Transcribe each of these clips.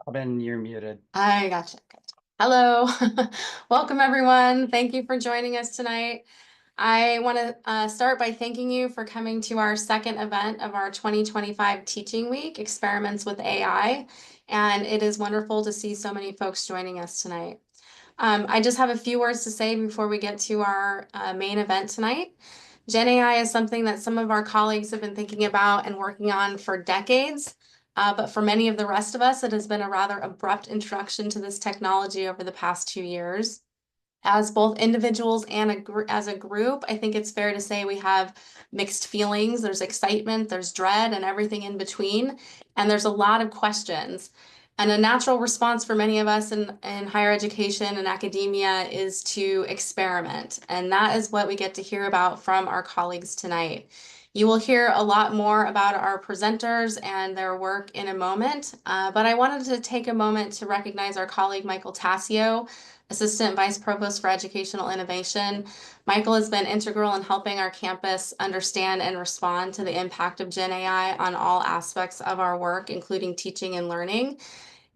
Robin, you're muted. I gotcha. Gotcha. Hello. Welcome, everyone. Thank you for joining us tonight. I want to start by thanking you for coming to our second event of our 2025 Teaching Week, Experiments with AI. And it is wonderful to see so many folks joining us tonight. I just have a few words to say before we get to our main event tonight. Gen AI is something that some of our colleagues have been thinking about and working on for decades. But for many of the rest of us, it has been a rather abrupt introduction to this technology over the past 2 years. As both individuals and as a group, I think it's fair to say we have mixed feelings. There's excitement, there's dread, and everything in between. And there's a lot of questions. And a natural response for many of us in higher education and academia is to experiment. And that is what we get to hear about from our colleagues tonight. You will hear a lot more about our presenters and their work in a moment, but I wanted to take a moment to recognize our colleague Michael Tassio, Assistant Vice Provost for Educational Innovation. Michael has been integral in helping our campus understand and respond to the impact of Gen AI on all aspects of our work, including teaching and learning.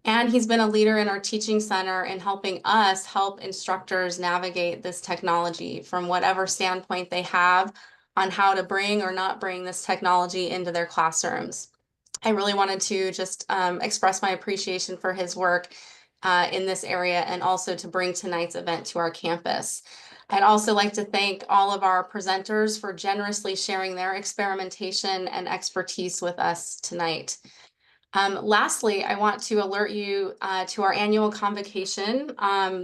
And he's been a leader in our teaching center in helping us help instructors navigate this technology from whatever standpoint they have on how to bring or not bring this technology into their classrooms. I really wanted to just express my appreciation for his work in this area and also to bring tonight's event to our campus. I'd also like to thank all of our presenters for generously sharing their experimentation and expertise with us tonight. Lastly, I want to alert you to our annual convocation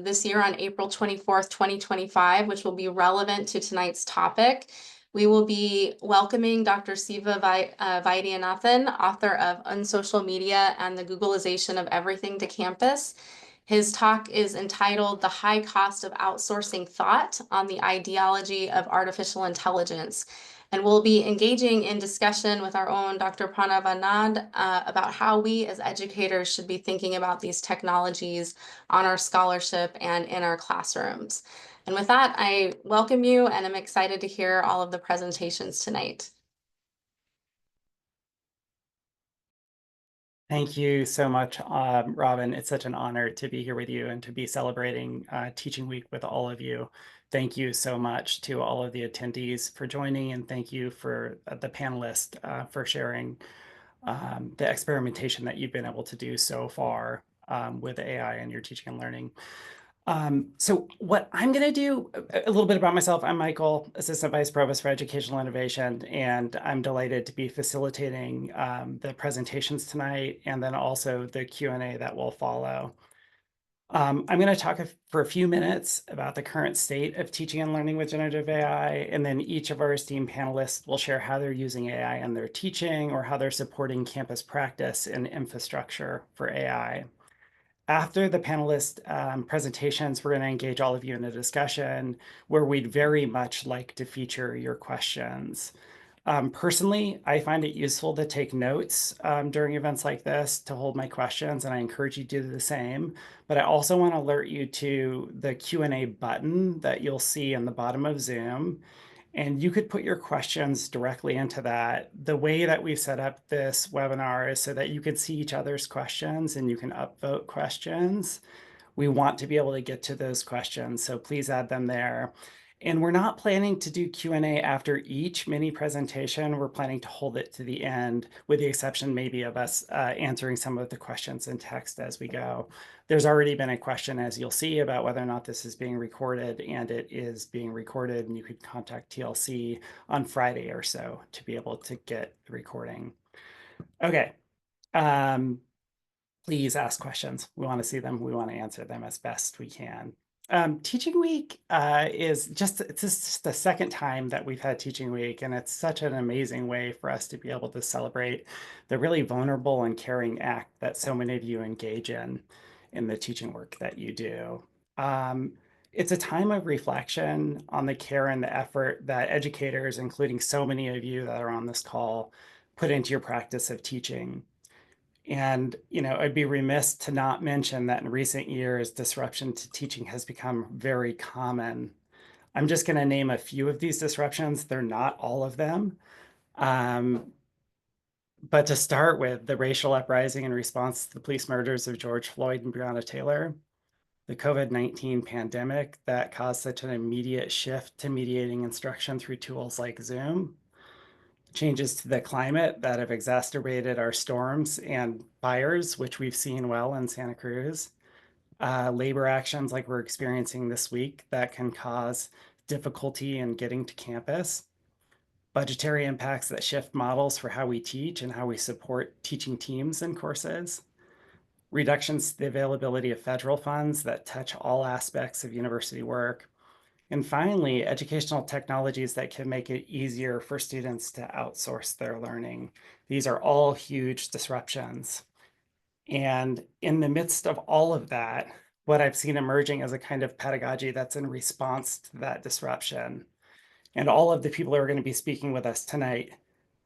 this year on April 24th, 2025, which will be relevant to tonight's topic. We will be welcoming Dr. Siva Vaidyanathan, author of Unsocial Media and the Googleization of Everything to Campus. His talk is entitled The High Cost of Outsourcing Thought on the Ideology of Artificial Intelligence. And we'll be engaging in discussion with our own Dr. Pranav Anand about how we as educators should be thinking about these technologies on our scholarship and in our classrooms. And with that, I welcome you and I'm excited to hear all of the presentations tonight. Thank you so much, Robin. It's such an honor to be here with you and to be celebrating Teaching Week with all of you. Thank you so much to all of the attendees for joining, and thank you for the panelists for sharing the experimentation that you've been able to do so far with AI in your teaching and learning. So what I'm going to do, a little bit about myself. I'm Michael, Assistant Vice Provost for Educational Innovation, and I'm delighted to be facilitating the presentations tonight and then also the Q&A that will follow. I'm going to talk for a few minutes about the current state of teaching and learning with generative AI, and then each of our esteemed panelists will share how they're using AI in their teaching or how they're supporting campus practice and infrastructure for AI. After the panelist presentations, we're going to engage all of you in a discussion where we'd very much like to feature your questions. Personally, I find it useful to take notes during events like this to hold my questions, and I encourage you to do the same. But I also want to alert you to the Q&A button that you'll see in the bottom of Zoom. And you could put your questions directly into that. The way that we've set up this webinar is so that you can see each other's questions and you can upvote questions. We want to be able to get to those questions, so please add them there. And we're not planning to do Q&A after each mini presentation. We're planning to hold it to the end, with the exception maybe of us answering some of the questions in text as we go. There's already been a question, as you'll see, about whether or not this is being recorded, and it is being recorded, and you could contact TLC on Friday or so to be able to get the recording. Okay. Please ask questions. We want to see them. We want to answer them as best we can. Teaching Week is it's just the second time that we've had Teaching Week, and it's such an amazing way for us to be able to celebrate the really vulnerable and caring act that so many of you engage in the teaching work that you do. It's a time of reflection on the care and the effort that educators, including so many of you that are on this call, put into your practice of teaching. And, I'd be remiss to not mention that in recent years, disruption to teaching has become very common. I'm just going to name a few of these disruptions. They're not all of them. But to start with, the racial uprising in response to the police murders of George Floyd and Breonna Taylor, the COVID-19 pandemic that caused such an immediate shift to mediating instruction through tools like Zoom, changes to the climate that have exacerbated our storms and fires, which we've seen well in Santa Cruz, labor actions like we're experiencing this week that can cause difficulty in getting to campus, budgetary impacts that shift models for how we teach and how we support teaching teams and courses, reductions to the availability of federal funds that touch all aspects of university work, and finally, educational technologies that can make it easier for students to outsource their learning. These are all huge disruptions. And in the midst of all of that, what I've seen emerging as a kind of pedagogy that's in response to that disruption. And all of the people who are going to be speaking with us tonight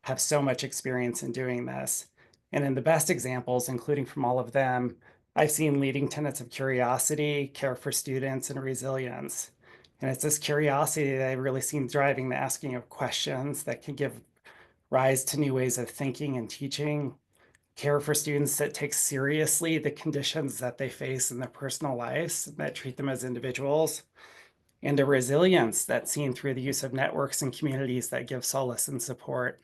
have so much experience in doing this. And in the best examples, including from all of them, I've seen leading tenets of curiosity, care for students, and resilience. And it's this curiosity that I've really seen driving the asking of questions that can give rise to new ways of thinking and teaching, care for students that take seriously the conditions that they face in their personal lives, that treat them as individuals, and a resilience that's seen through the use of networks and communities that give solace and support.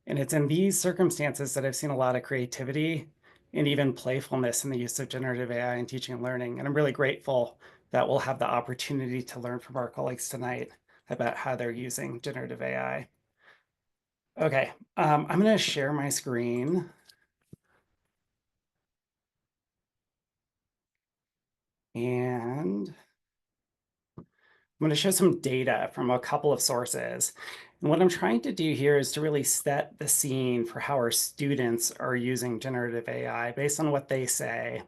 And it's in these circumstances that I've seen a lot of creativity and even playfulness in the use of generative AI in teaching and learning. And I'm really grateful that we'll have the opportunity to learn from our colleagues tonight about how they're using generative AI. Okay, I'm going to share my screen. And I'm going to show some data from a couple of sources. And what I'm trying to do here is to really set the scene for how our students are using generative AI based on what they say.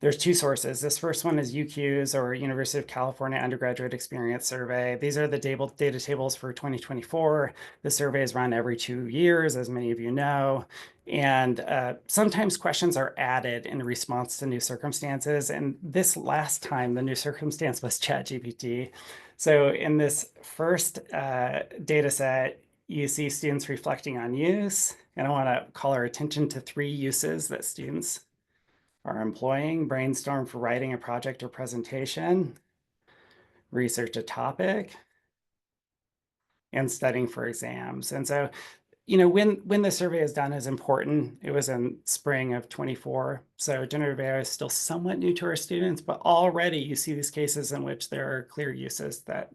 There's two sources. This first one is UQ's, or University of California Undergraduate Experience Survey. These are the data tables for 2024. The survey is run every 2 years, as many of you know. And sometimes questions are added in response to new circumstances. And this last time, the new circumstance was ChatGPT. So in this first data set, you see students reflecting on use. And I want to call our attention to 3 uses that students are employing: brainstorm for writing a project or presentation, research a topic, and studying for exams. And so, when the survey is done is important. It was in spring of 24. So generative AI is still somewhat new to our students, but already you see these cases in which there are clear uses that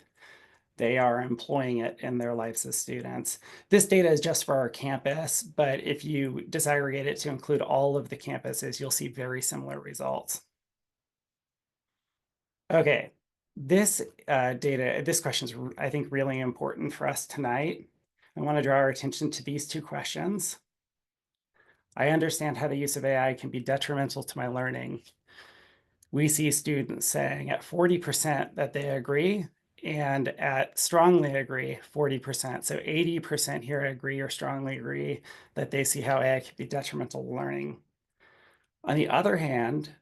they are employing it in their lives as students. This data is just for our campus, but if you disaggregate it to include all of the campuses, you'll see very similar results. Okay, this this question is, I think, really important for us tonight. I want to draw our attention to these 2 questions. I understand how the use of AI can be detrimental to my learning. We see students saying at 40% that they agree, and at strongly agree, 40%. So 80% here agree or strongly agree that they see how AI can be detrimental to learning. On the other hand,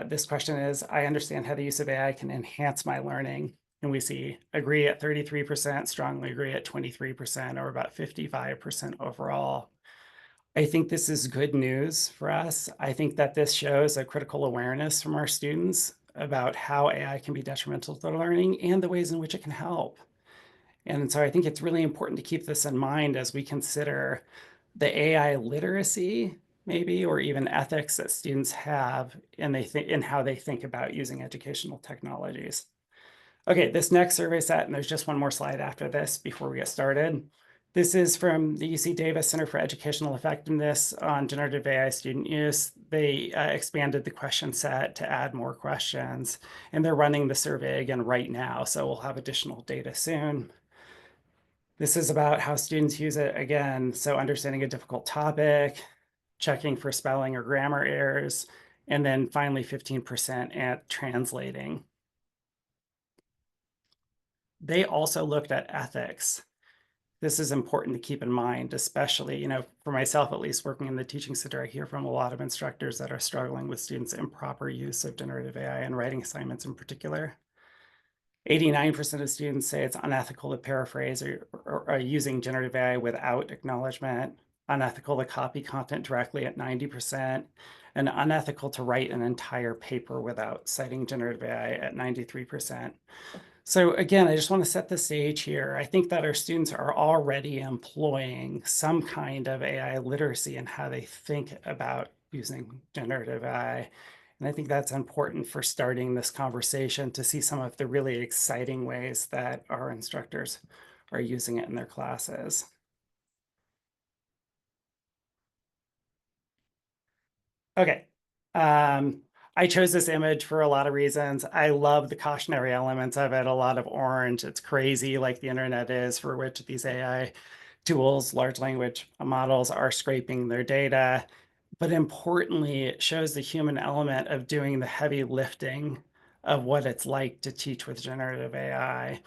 this question is, I understand how the use of AI can enhance my learning. And we see agree at 33%, strongly agree at 23%, or about 55% overall. I think this is good news for us. I think that this shows a critical awareness from our students about how AI can be detrimental to their learning and the ways in which it can help. And so I think it's really important to keep this in mind as we consider the AI literacy, maybe, or even ethics that students have in how they think about using educational technologies. Okay, this next survey set, and there's just one more slide after this before we get started. This is from the UC Davis Center for Educational Effectiveness on generative AI student use. They expanded the question set to add more questions, and they're running the survey again right now, so we'll have additional data soon. This is about how students use it again. So understanding a difficult topic, checking for spelling or grammar errors, and then finally 15% at translating. They also looked at ethics. This is important to keep in mind, especially, for myself, at least working in the teaching center, I hear from a lot of instructors that are struggling with students' improper use of generative AI and writing assignments in particular. 89% of students say it's unethical to paraphrase or using generative AI without acknowledgement. unethical to copy content directly at 90%, and unethical to write an entire paper without citing generative AI at 93%. So again, I just want to set the stage here. I think that our students are already employing some kind of AI literacy in how they think about using generative AI. And I think that's important for starting this conversation to see some of the really exciting ways that our instructors are using it in their classes. Okay. I chose this image for a lot of reasons. I love the cautionary elements of it, a lot of orange. It's crazy like the internet is, for which these AI tools, large language models, are scraping their data. But importantly, it shows the human element of doing the heavy lifting of what it's like to teach with generative AI.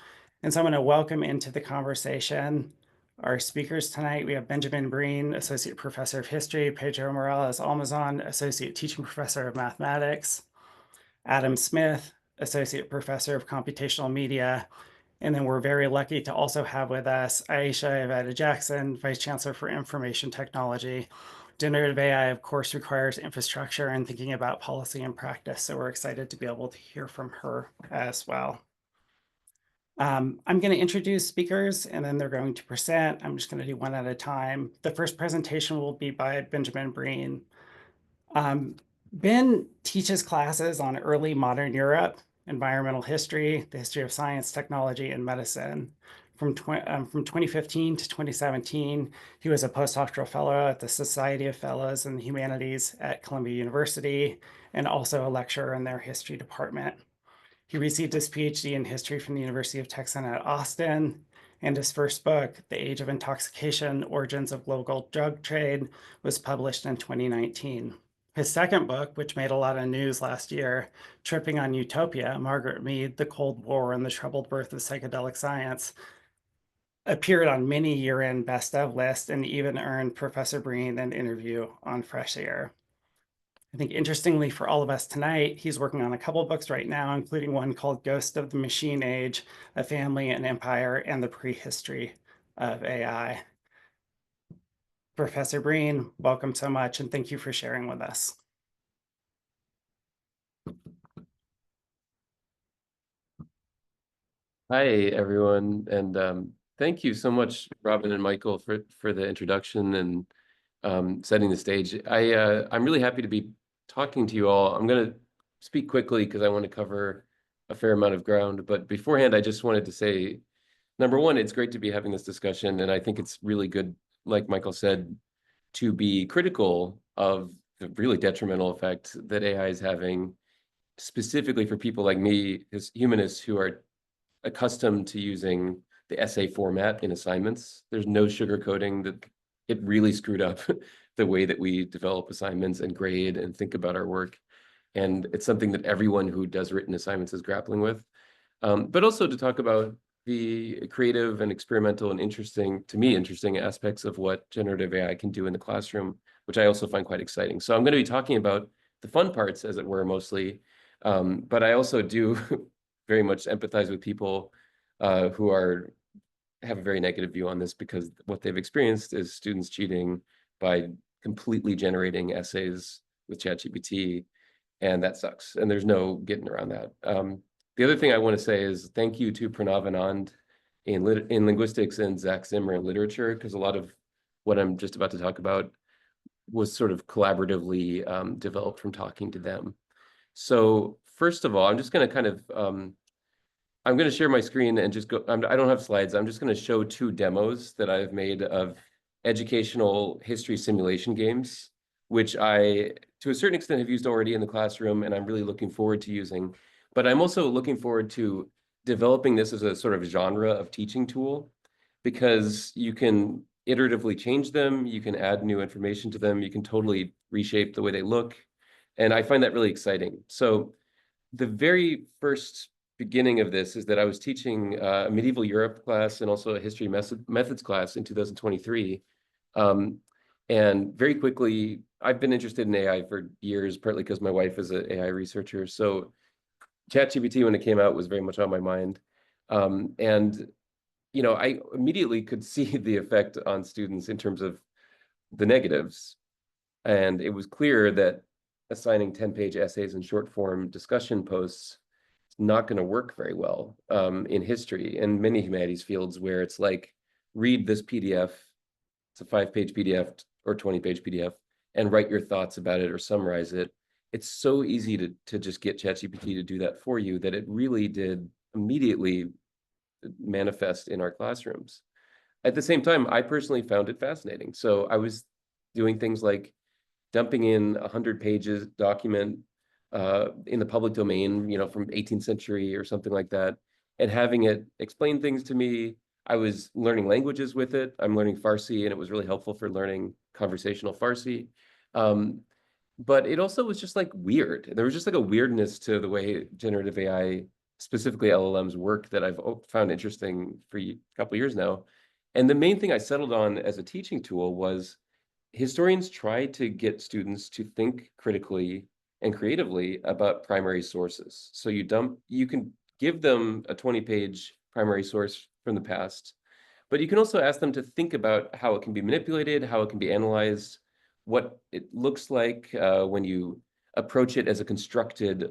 And so I'm going to welcome into the conversation our speakers tonight. We have Benjamin Breen, Associate Professor of History, Pedro Morales Almazan, Associate Teaching Professor of Mathematics, Adam Smith, Associate Professor of Computational Media, and then we're very lucky to also have with us Aisha Iveta Jackson, Vice Chancellor for Information Technology. Generative AI, of course, requires infrastructure and thinking about policy and practice, so we're excited to be able to hear from her as well. I'm going to introduce speakers and then they're going to present. I'm just going to do one at a time. The first presentation will be by Benjamin Breen. Ben teaches classes on early modern Europe, environmental history, the history of science, technology, and medicine. From 2015 to 2017, he was a postdoctoral fellow at the Society of Fellows in the Humanities at Columbia University and also a lecturer in their history department. He received his PhD in history from the University of Texas at Austin, and his first book, The Age of Intoxication, Origins of Global Drug Trade, was published in 2019. His second book, which made a lot of news last year, Tripping on Utopia, Margaret Mead, The Cold War and the Troubled Birth of Psychedelic Science, appeared on many year-end best of lists and even earned Professor Breen an interview on Fresh Air. I think interestingly for all of us tonight, he's working on a couple of books right now, including one called Ghost of the Machine Age, A Family and Empire, and the Prehistory of AI. Professor Breen, welcome so much, and thank you for sharing with us. Hi, everyone, and thank you so much, Robin and Michael, for the introduction and setting the stage. I'm really happy to be talking to you all. I'm going to speak quickly because I want to cover a fair amount of ground. But beforehand, I just wanted to say, number one, it's great to be having this discussion, and I think it's really good, like Michael said, to be critical of the really detrimental effect that AI is having, specifically for people like me, as humanists who are accustomed to using the essay format in assignments. There's no sugarcoating that it really screwed up the way that we develop assignments and grade and think about our work. And it's something that everyone who does written assignments is grappling with. But also to talk about the creative and experimental and interesting, to me, interesting aspects of what generative AI can do in the classroom, which I also find quite exciting. So I'm going to be talking about the fun parts, as it were, mostly. But I also do very much empathize with people who have a very negative view on this, because what they've experienced is students cheating by completely generating essays with ChatGPT, and that sucks. And there's no getting around that. The other thing I want to say is thank you to Pranav Anand in linguistics and Zach Zimmer in literature, because a lot of what I'm just about to talk about was sort of collaboratively developed from talking to them. So first of all, I'm just going to kind of, I'm going to share my screen and just go, I don't have slides. I'm just going to show two demos that I've made of educational history simulation games, which I, to a certain extent, have used already in the classroom, and I'm really looking forward to using. But I'm also looking forward to developing this as a sort of genre of teaching tool, because you can iteratively change them, you can add new information to them, you can totally reshape the way they look. And I find that really exciting. So the very first beginning of this is that I was teaching a medieval Europe class and also a history methods class in 2023. And very quickly, I've been interested in AI for years, partly because my wife is an AI researcher. So ChatGPT, when it came out, was very much on my mind. And, you know, I immediately could see the effect on students in terms of the negatives. And it was clear that assigning 10-page essays and short form discussion posts is not going to work very well in history and many humanities fields where it's like, read this PDF, it's a 5-page PDF or 20-page PDF, and write your thoughts about it or summarize it. It's so easy to just get ChatGPT to do that for you that it really did immediately manifest in our classrooms. At the same time, I personally found it fascinating. So I was doing things like dumping in 100 pages document in the public domain, from 18th century or something like that, and having it explain things to me. I was learning languages with it. I'm learning Farsi, and it was really helpful for learning conversational Farsi. But it also was just like weird. There was just like a weirdness to the way generative AI, specifically LLMs, work that I've found interesting for a couple of years now. And the main thing I settled on as a teaching tool was historians try to get students to think critically and creatively about primary sources. So you can give them a 20-page primary source from the past, but you can also ask them to think about how it can be manipulated, how it can be analyzed, what it looks like when you approach it as a constructed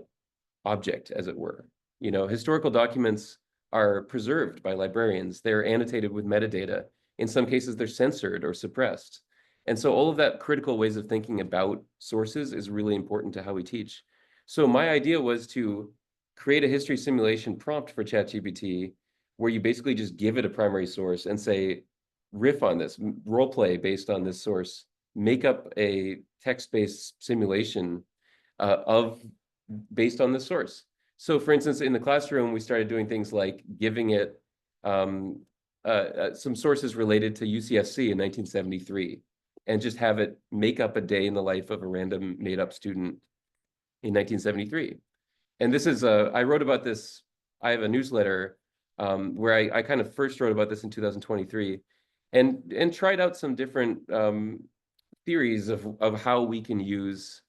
object, as it were. Historical documents are preserved by librarians. They're annotated with metadata. In some cases, they're censored or suppressed. And so all of that critical ways of thinking about sources is really important to how we teach. So my idea was to create a history simulation prompt for ChatGPT where you basically just give it a primary source and say, riff on this, role play based on this source, make up a text-based simulation based on this source. So for instance, in the classroom, we started doing things like giving it some sources related to UCSC in 1973, and just have it make up a day in the life of a random made-up student in 1973. And this is, I wrote about this, I have a newsletter where I kind of first wrote about this in 2023 and tried out some different theories of how we can use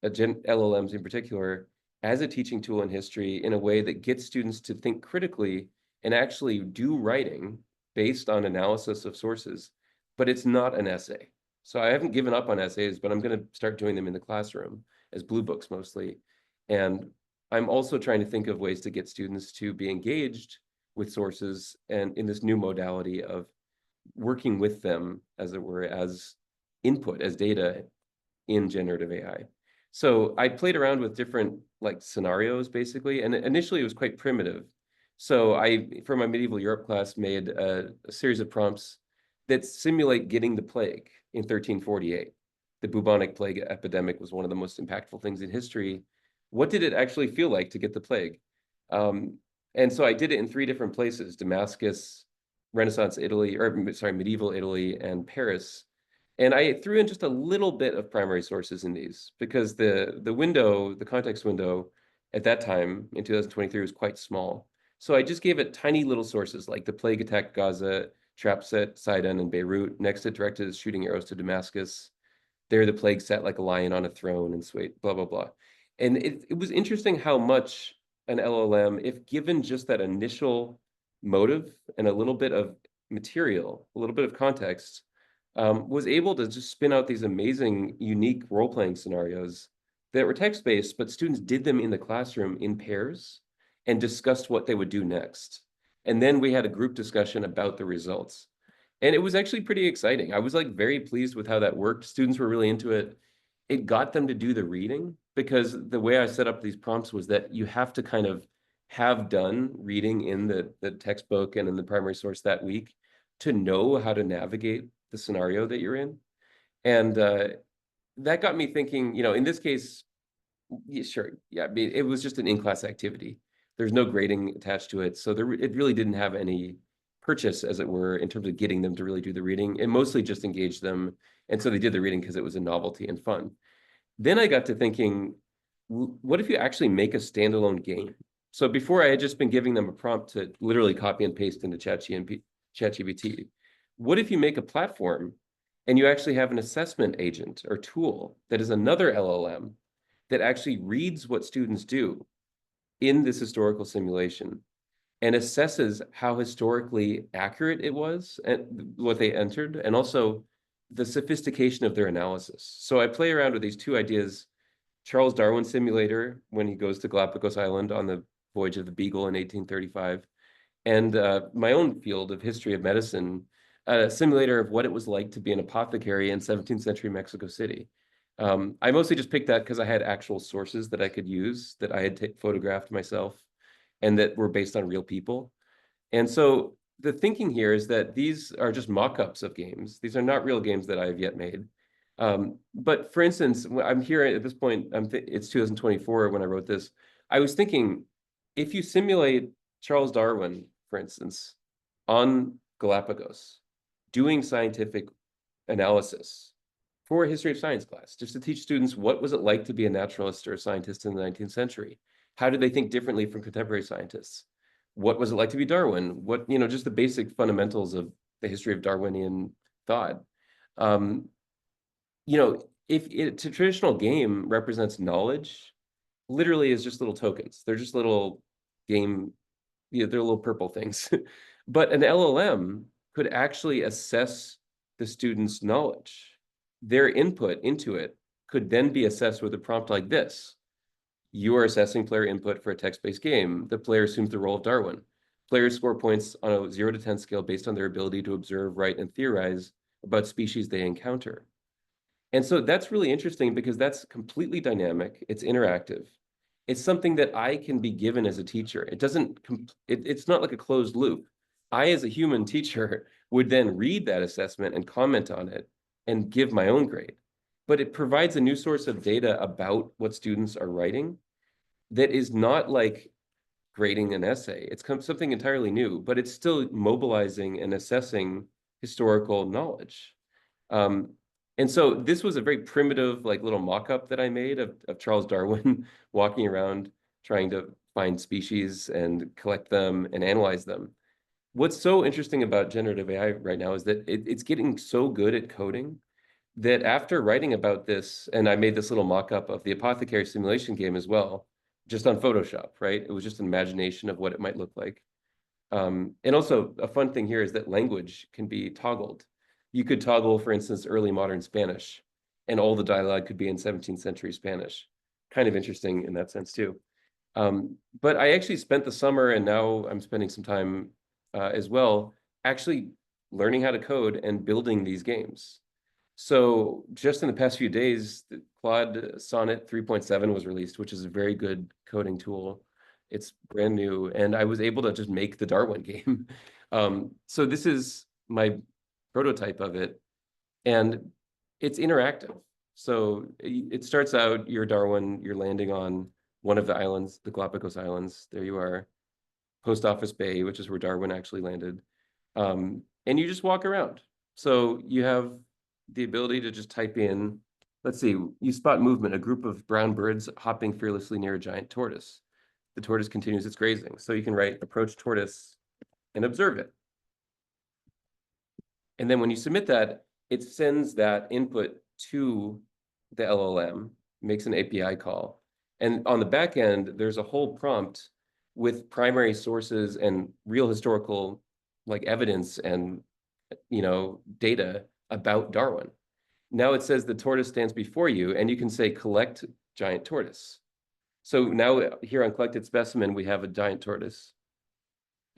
LLMs in particular as a teaching tool in history in a way that gets students to think critically and actually do writing based on analysis of sources, but it's not an essay. So I haven't given up on essays, but I'm going to start doing them in the classroom as blue books mostly. And I'm also trying to think of ways to get students to be engaged with sources and in this new modality of working with them, as it were, as input, as data in generative AI. So I played around with different scenarios basically, and initially it was quite primitive. So for my medieval Europe class, made a series of prompts that simulate getting the plague in 1348. The bubonic plague epidemic was one of the most impactful things in history. What did it actually feel like to get the plague? And so I did it in 3 different places: Damascus, Renaissance Italy, or sorry, medieval Italy, and Paris. And I threw in just a little bit of primary sources in these because the context window at that time in 2023 was quite small. So I just gave it tiny little sources like the plague attacked Gaza, traps at Sidon and Beirut. Next, it directed its shooting arrows to Damascus. There, the plague sat like a lion on a throne and swayed, blah, blah, blah. And it was interesting how much an LLM, if given just that initial motive and a little bit of material, a little bit of context, was able to just spin out these amazing, unique role-playing scenarios that were text-based, but students did them in the classroom in pairs and discussed what they would do next. And then we had a group discussion about the results. And it was actually pretty exciting. I was very pleased with how that worked. Students were really into it. It got them to do the reading because the way I set up these prompts was that you have to kind of have done reading in the textbook and in the primary source that week to know how to navigate the scenario that you're in. And that got me thinking, in this case, yeah, sure. Yeah, I mean, it was just an in-class activity. There's no grading attached to it. So it really didn't have any purchase, as it were, in terms of getting them to really do the reading. It mostly just engaged them. And so they did the reading because it was a novelty and fun. Then I got to thinking, what if you actually make a standalone game? So before I had just been giving them a prompt to literally copy and paste into ChatGPT. What if you make a platform and you actually have an assessment agent or tool that is another LLM that actually reads what students do in this historical simulation and assesses how historically accurate it was and what they entered, and also the sophistication of their analysis. So I play around with these two ideas. Charles Darwin simulator, when he goes to Galapagos Island on the voyage of the Beagle in 1835, and my own field of history of medicine, a simulator of what it was like to be an apothecary in 17th century Mexico City. I mostly just picked that because I had actual sources that I could use that I had photographed myself and that were based on real people. And so the thinking here is that these are just mock-ups of games. These are not real games that I have yet made. But for instance, I'm here at this point, it's 2024 when I wrote this. I was thinking, if you simulate Charles Darwin, for instance, on Galapagos, doing scientific analysis for a history of science class, just to teach students what was it like to be a naturalist or a scientist in the 19th century? How did they think differently from contemporary scientists? What was it like to be Darwin? What, just the basic fundamentals of the history of Darwinian thought. If a traditional game represents knowledge, literally is just little tokens. They're just little game, they're little purple things. But an LLM could actually assess the student's knowledge. Their input into it could then be assessed with a prompt like this. You are assessing player input for a text-based game. The player assumes the role of Darwin. Players score points on a 0 to 10 scale based on their ability to observe, write, and theorize about species they encounter. And so that's really interesting because that's completely dynamic. It's interactive. It's something that I can be given as a teacher. It's not like a closed loop. I, as a human teacher, would then read that assessment and comment on it and give my own grade. But it provides a new source of data about what students are writing that is not like grading an essay. It's something entirely new, but it's still mobilizing and assessing historical knowledge. And so this was a very primitive, like little mock-up that I made of Charles Darwin walking around trying to find species and collect them and analyze them. What's so interesting about generative AI right now is that it's getting so good at coding that after writing about this, and I made this little mock-up of the apothecary simulation game as well, just on Photoshop, right? It was just an imagination of what it might look like. And also a fun thing here is that language can be toggled. You could toggle, for instance, early modern Spanish, and all the dialogue could be in 17th century Spanish. Kind of interesting in that sense too. But I actually spent the summer, and now I'm spending some time as well, actually learning how to code and building these games. So just in the past few days, the Claude Sonnet 3.7 was released, which is a very good coding tool. It's brand new, and I was able to just make the Darwin game. So this is my prototype of it, and it's interactive. So it starts out, you're Darwin, you're landing on one of the islands, the Galapagos Islands. There you are, Post Office Bay, which is where Darwin actually landed. And you just walk around. So you have the ability to just type in, let's see, you spot movement, a group of brown birds hopping fearlessly near a giant tortoise. The tortoise continues its grazing. So you can write approach tortoise and observe it. And then when you submit that, it sends that input to the LLM, makes an API call. And on the back end, there's a whole prompt with primary sources and real historical like evidence and data about Darwin. Now it says the tortoise stands before you, and you can say collect giant tortoise. So now here on collected specimen, we have a giant tortoise.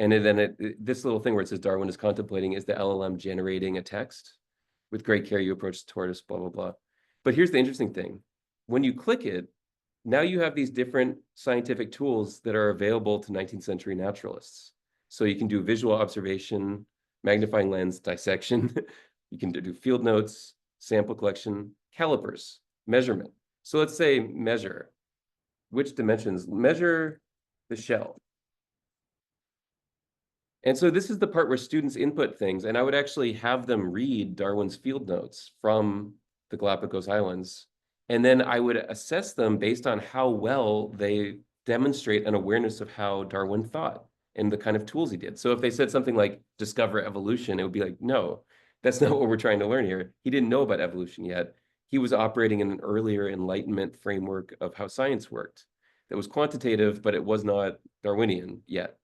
And then this little thing where it says Darwin is contemplating is the LLM generating a text. With great care, you approach the tortoise, blah, blah, blah. But here's the interesting thing. When you click it, now you have these different scientific tools that are available to 19th century naturalists. So you can do visual observation, magnifying lens, dissection. You can do field notes, sample collection, calipers, measurement. So let's say measure. Which dimensions? Measure the shell. And so this is the part where students input things, and I would actually have them read Darwin's field notes from the Galapagos Islands. And then I would assess them based on how well they demonstrate an awareness of how Darwin thought and the kind of tools he did. So if they said something like discover evolution, it would be like, no, that's not what we're trying to learn here. He didn't know about evolution yet. He was operating in an earlier Enlightenment framework of how science worked. That was quantitative, but it was not Darwinian yet,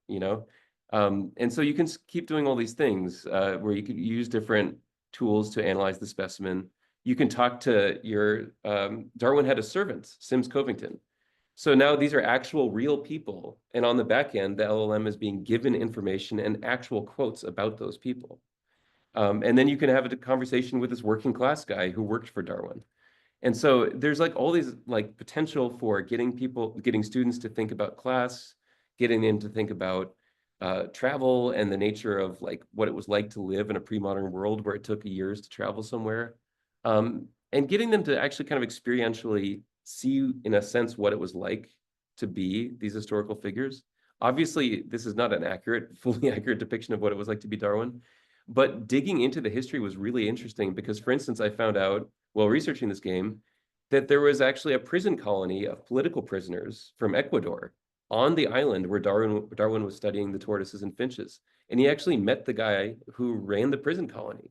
And so you can keep doing all these things where you could use different tools to analyze the specimen. You can talk to your, Darwin had a servant, Sims Covington. So now these are actual real people. And on the back end, the LLM is being given information and actual quotes about those people. And then you can have a conversation with this working class guy who worked for Darwin. And so there's like all these like potential for getting students to think about class, getting them to think about travel and the nature of like what it was like to live in a pre-modern world where it took years to travel somewhere. And getting them to actually kind of experientially see, in a sense, what it was like to be these historical figures. Obviously, this is not an accurate, fully accurate depiction of what it was like to be Darwin, but digging into the history was really interesting because, for instance, I found out while researching this game that there was actually a prison colony of political prisoners from Ecuador on the island where Darwin was studying the tortoises and finches. And he actually met the guy who ran the prison colony.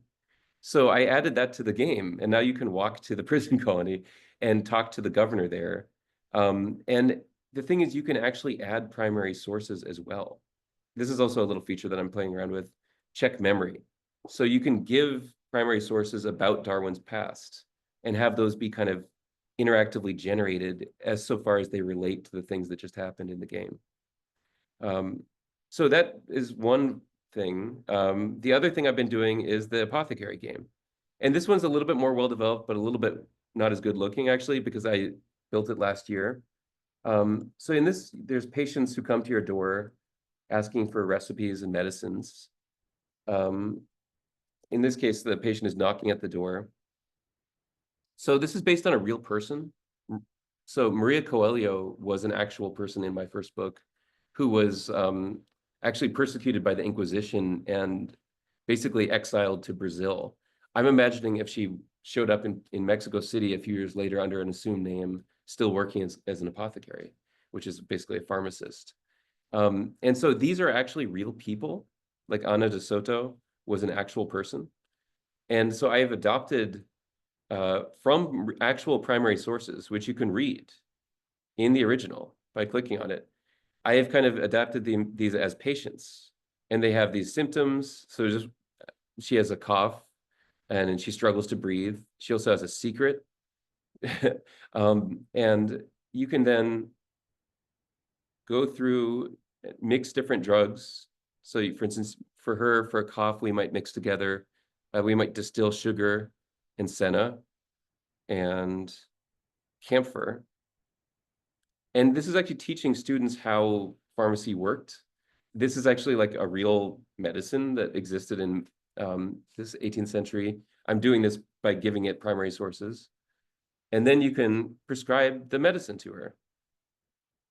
So I added that to the game, and now you can walk to the prison colony and talk to the governor there. And the thing is, you can actually add primary sources as well. This is also a little feature that I'm playing around with, check memory. So you can give primary sources about Darwin's past and have those be kind of interactively generated as so far as they relate to the things that just happened in the game. So that is one thing. The other thing I've been doing is the apothecary game. And this one's a little bit more well-developed, but a little bit not as good looking actually, because I built it last year. So in this, there's patients who come to your door asking for recipes and medicines. In this case, the patient is knocking at the door. So this is based on a real person. So Maria Coelho was an actual person in my first book who was actually persecuted by the Inquisition and basically exiled to Brazil. I'm imagining if she showed up in Mexico City a few years later under an assumed name, still working as an apothecary, which is basically a pharmacist. And so these are actually real people, like Ana de Soto was an actual person. And so I have adopted from actual primary sources, which you can read in the original by clicking on it. I have kind of adapted these as patients, and they have these symptoms. So just she has a cough, and she struggles to breathe. She also has a secret, and you can then go through, mix different drugs. So, for instance, for her, for a cough, we might mix together. We might distill sugar and senna and camphor. And this is actually teaching students how pharmacy worked. This is actually like a real medicine that existed in this 18th century. I'm doing this by giving it primary sources. And then you can prescribe the medicine to her.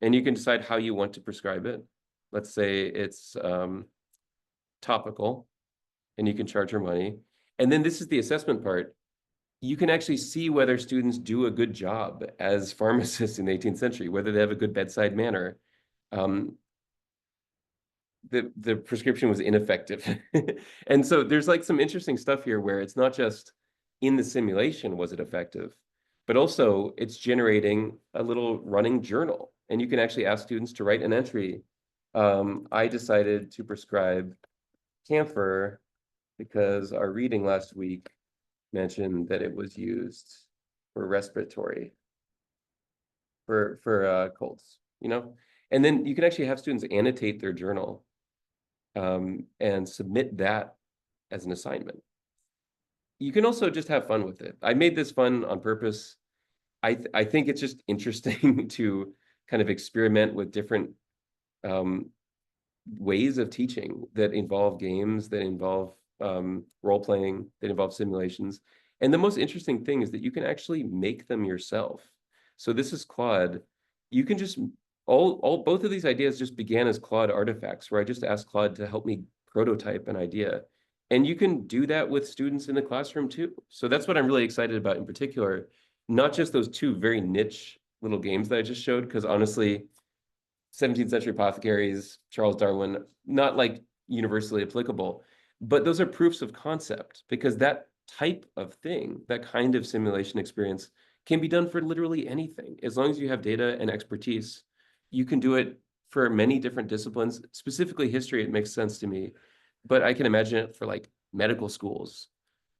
And you can decide how you want to prescribe it. Let's say it's topical, and you can charge her money. And then this is the assessment part. You can actually see whether students do a good job as pharmacists in the 18th century, whether they have a good bedside manner. The prescription was ineffective. And so there's like some interesting stuff here where it's not just in the simulation was it effective, but also it's generating a little running journal. And you can actually ask students to write an entry. I decided to prescribe camphor because our reading last week mentioned that it was used for respiratory, for colds, you know? And then you can actually have students annotate their journal and submit that as an assignment. You can also just have fun with it. I made this fun on purpose. I think it's just interesting to kind of experiment with different ways of teaching that involve games, that involve role-playing, that involve simulations. And the most interesting thing is that you can actually make them yourself. So this is Claude. You can just, both of these ideas just began as Claude artifacts, where I just asked Claude to help me prototype an idea. And you can do that with students in the classroom too. So that's what I'm really excited about in particular, not just those two very niche little games that I just showed, because honestly, 17th century apothecaries, Charles Darwin, not like universally applicable, but those are proofs of concept, because that type of thing, that kind of simulation experience can be done for literally anything. As long as you have data and expertise, you can do it for many different disciplines. Specifically history, it makes sense to me, but I can imagine it for like medical schools,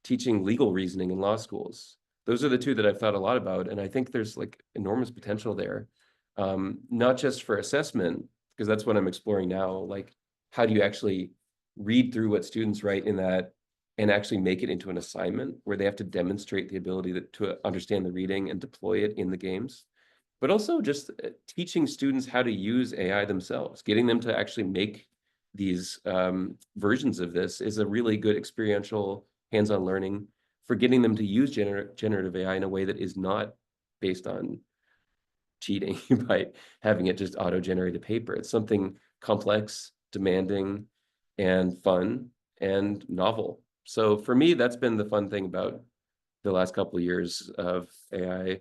teaching legal reasoning in law schools. Those are the two that I've thought a lot about, and I think there's like enormous potential there, not just for assessment, because that's what I'm exploring now. Like, how do you actually read through what students write in that and actually make it into an assignment where they have to demonstrate the ability to understand the reading and deploy it in the games? But also just teaching students how to use AI themselves, getting them to actually make these versions of this is a really good experiential hands-on learning for getting them to use generative AI in a way that is not based on cheating by having it just auto-generate a paper. It's something complex, demanding, and fun and novel. So for me, that's been the fun thing about the last couple of years of AI,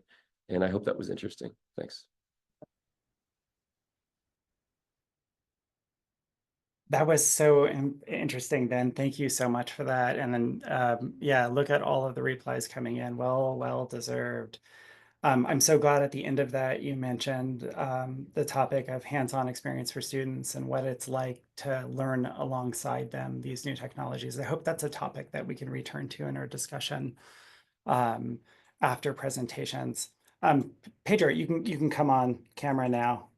and I hope that was interesting. Thanks. That was so interesting, Ben. Thank you so much for that. And then, yeah, look at all of the replies coming in. Well deserved. I'm so glad at the end of that you mentioned the topic of hands-on experience for students and what it's like to learn alongside them these new technologies. I hope that's a topic that we can return to in our discussion um, after presentations. Pedro, you can come on camera now.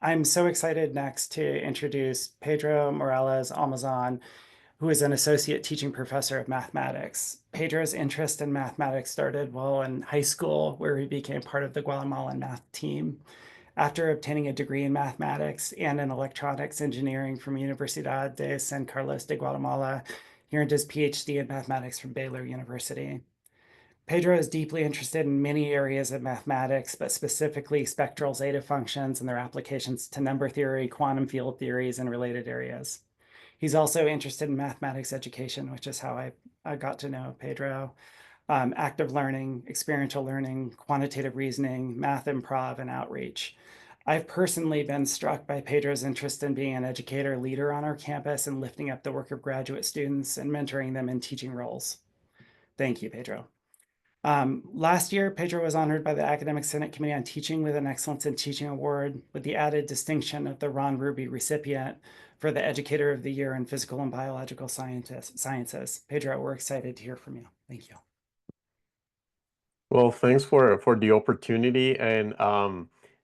I'm so excited next to introduce Pedro Morales Almazan, who is an associate teaching professor of mathematics. Pedro's interest in mathematics started while in high school, where he became part of the Guatemalan math team. After obtaining a degree in mathematics and in electronics engineering from Universidad de San Carlos de Guatemala, he earned his PhD in mathematics from Baylor University. Pedro is deeply interested in many areas of mathematics, but specifically spectral zeta functions and their applications to number theory, quantum field theories, and related areas. He's also interested in mathematics education, which is how I got to know Pedro. Active learning, experiential learning, quantitative reasoning, math improv, and outreach. I've personally been struck by Pedro's interest in being an educator leader on our campus and lifting up the work of graduate students and mentoring them in teaching roles. Thank you, Pedro. Last year, Pedro was honored by the Academic Senate Committee on Teaching with an Excellence in Teaching Award with the added distinction of the Ron Ruby recipient for the Educator of the Year in Physical and Biological Sciences. Pedro, we're excited to hear from you. Thank you. Well, thanks for the opportunity, and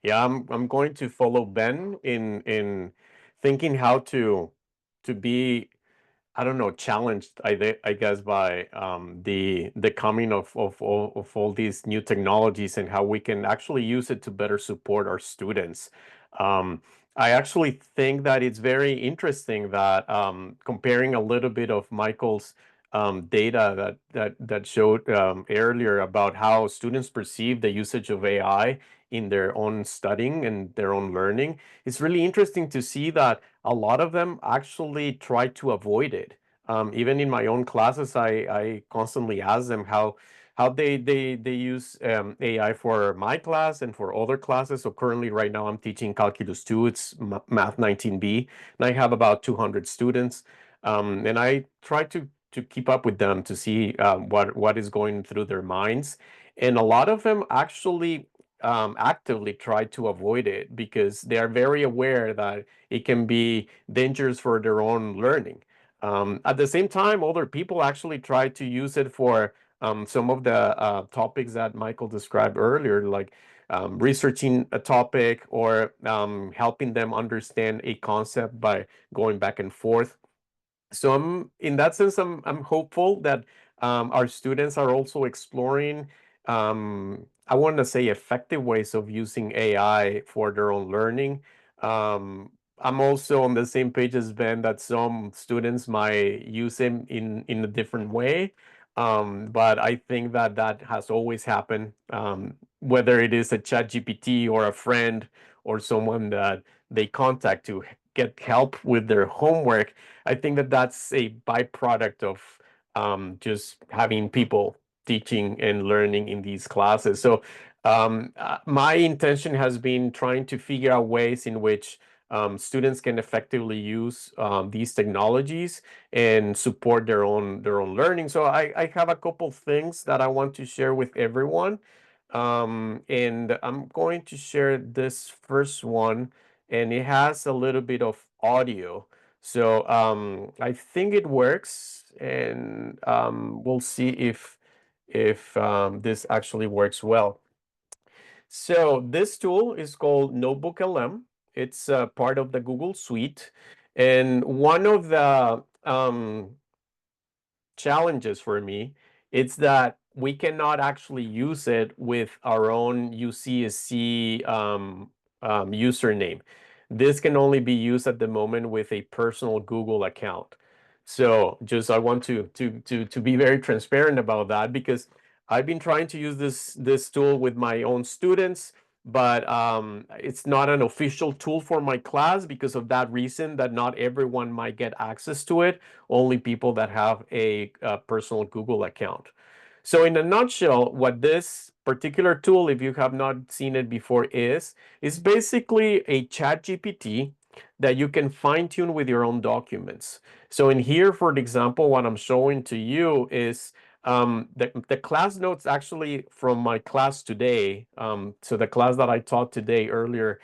yeah, I'm going to follow Ben in thinking how to be, I don't know, challenged, I guess, by the coming of all these new technologies and how we can actually use it to better support our students. Um, I actually think that it's very interesting that comparing a little bit of Michael's data that showed earlier about how students perceive the usage of AI in their own studying and their own learning, it's really interesting to see that a lot of them actually try to avoid it. Even in my own classes, I constantly ask them how they use AI for my class and for other classes. So currently, right now, I'm teaching Calculus 2. It's Math 19B, and I have about 200 students. And I try to keep up with them to see what is going through their minds. And a lot of them actually actively try to avoid it because they are very aware that it can be dangerous for their own learning. At the same time, other people actually try to use it for some of the topics that Michael described earlier, like researching a topic or helping them understand a concept by going back and forth. So in that sense, I'm hopeful that our students are also exploring, I want to say, effective ways of using AI for their own learning. I'm also on the same page as Ben that some students might use him in a different way. But I think that has always happened, whether it is a chat GPT or a friend or someone that they contact to get help with their homework. I think that that's a byproduct of just having people teaching and learning in these classes. So my intention has been trying to figure out ways in which students can effectively use these technologies and support their own learning. So I have a couple things that I want to share with everyone. And I'm going to share this first one, and it has a little bit of audio. So I think it works, and we'll see if this actually works well. So this tool is called Notebook LM. It's part of the Google Suite, and one of the challenges for me, it's that we cannot actually use it with our own UCSC username. This can only be used at the moment with a personal Google account. So just I want to be very transparent about that, because I've been trying to use this tool with my own students, but it's not an official tool for my class because of that reason, that not everyone might get access to it, only people that have a personal Google account. So in a nutshell, what this particular tool, if you have not seen it before, is basically a chat GPT that you can fine tune with your own documents. So in here, for example, what I'm showing to you is the class notes actually from my class today. So the class that I taught today, earlier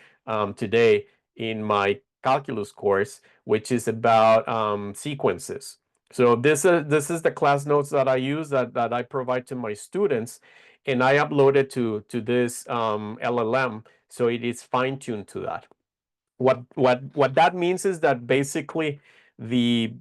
today in my calculus course, which is about sequences. So this is the class notes that I use, that I provide to my students, and I upload it to this LLM, so it is fine-tuned to that. What that means is that basically the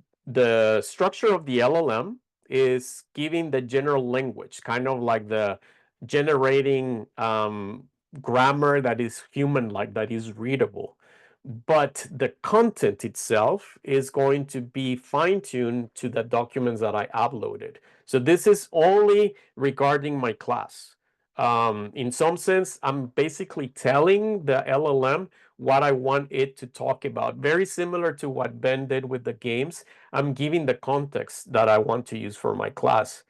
structure of the LLM is giving the general language, kind of like the generating grammar that is human-like, that is readable. But the content itself is going to be fine-tuned to the documents that I uploaded. So this is only regarding my class. In some sense, I'm basically telling the LLM what I want it to talk about. Very similar to what Ben did with the games. I'm giving the context that I want to use for my class.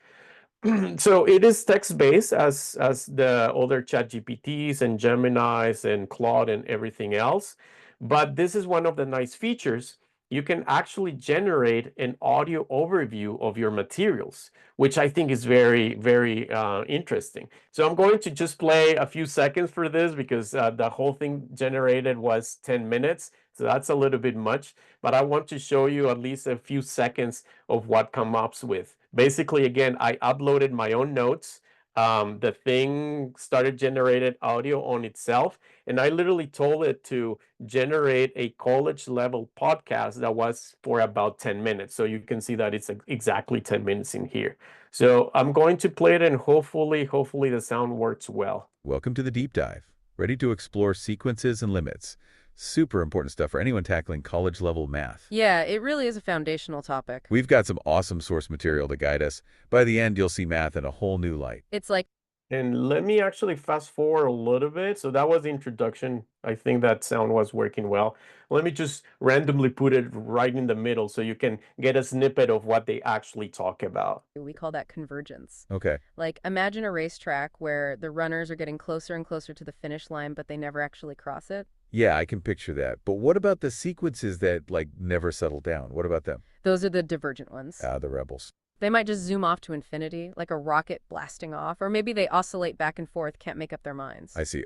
So it is text-based as the other chat GPTs and Geminis and Claude and everything else. But this is one of the nice features. You can actually generate an audio overview of your materials, which I think is very, very interesting. So I'm going to just play a few seconds for this, because the whole thing generated was 10 minutes. So that's a little bit much, but I want to show you at least a few seconds of what come up with. Basically, again, I uploaded my own notes. The thing started generated audio on itself, and I literally told it to generate a college level podcast that was for about 10 minutes. So you can see that it's exactly 10 minutes in here. So I'm going to play it, and hopefully the sound works well. Welcome to the deep dive. Ready to explore sequences and limits. Super important stuff for anyone tackling college-level math. Yeah, it really is a foundational topic. We've got some awesome source material to guide us. By the end, you'll see math in a whole new light. It's like, And let me actually fast forward a little bit. So that was the introduction. I think that sound was working well. Let me just randomly put it right in the middle so you can get a snippet of what they actually talk about. we call that convergence. Okay. Like, imagine a racetrack where the runners are getting closer and closer to the finish line, but they never actually cross it. Yeah, I can picture that. But what about the sequences that, like, never settle down? What about them? Those are the divergent ones. The rebels. They might just zoom off to infinity, like a rocket blasting off, or maybe they oscillate back and forth, can't make up their minds. I see.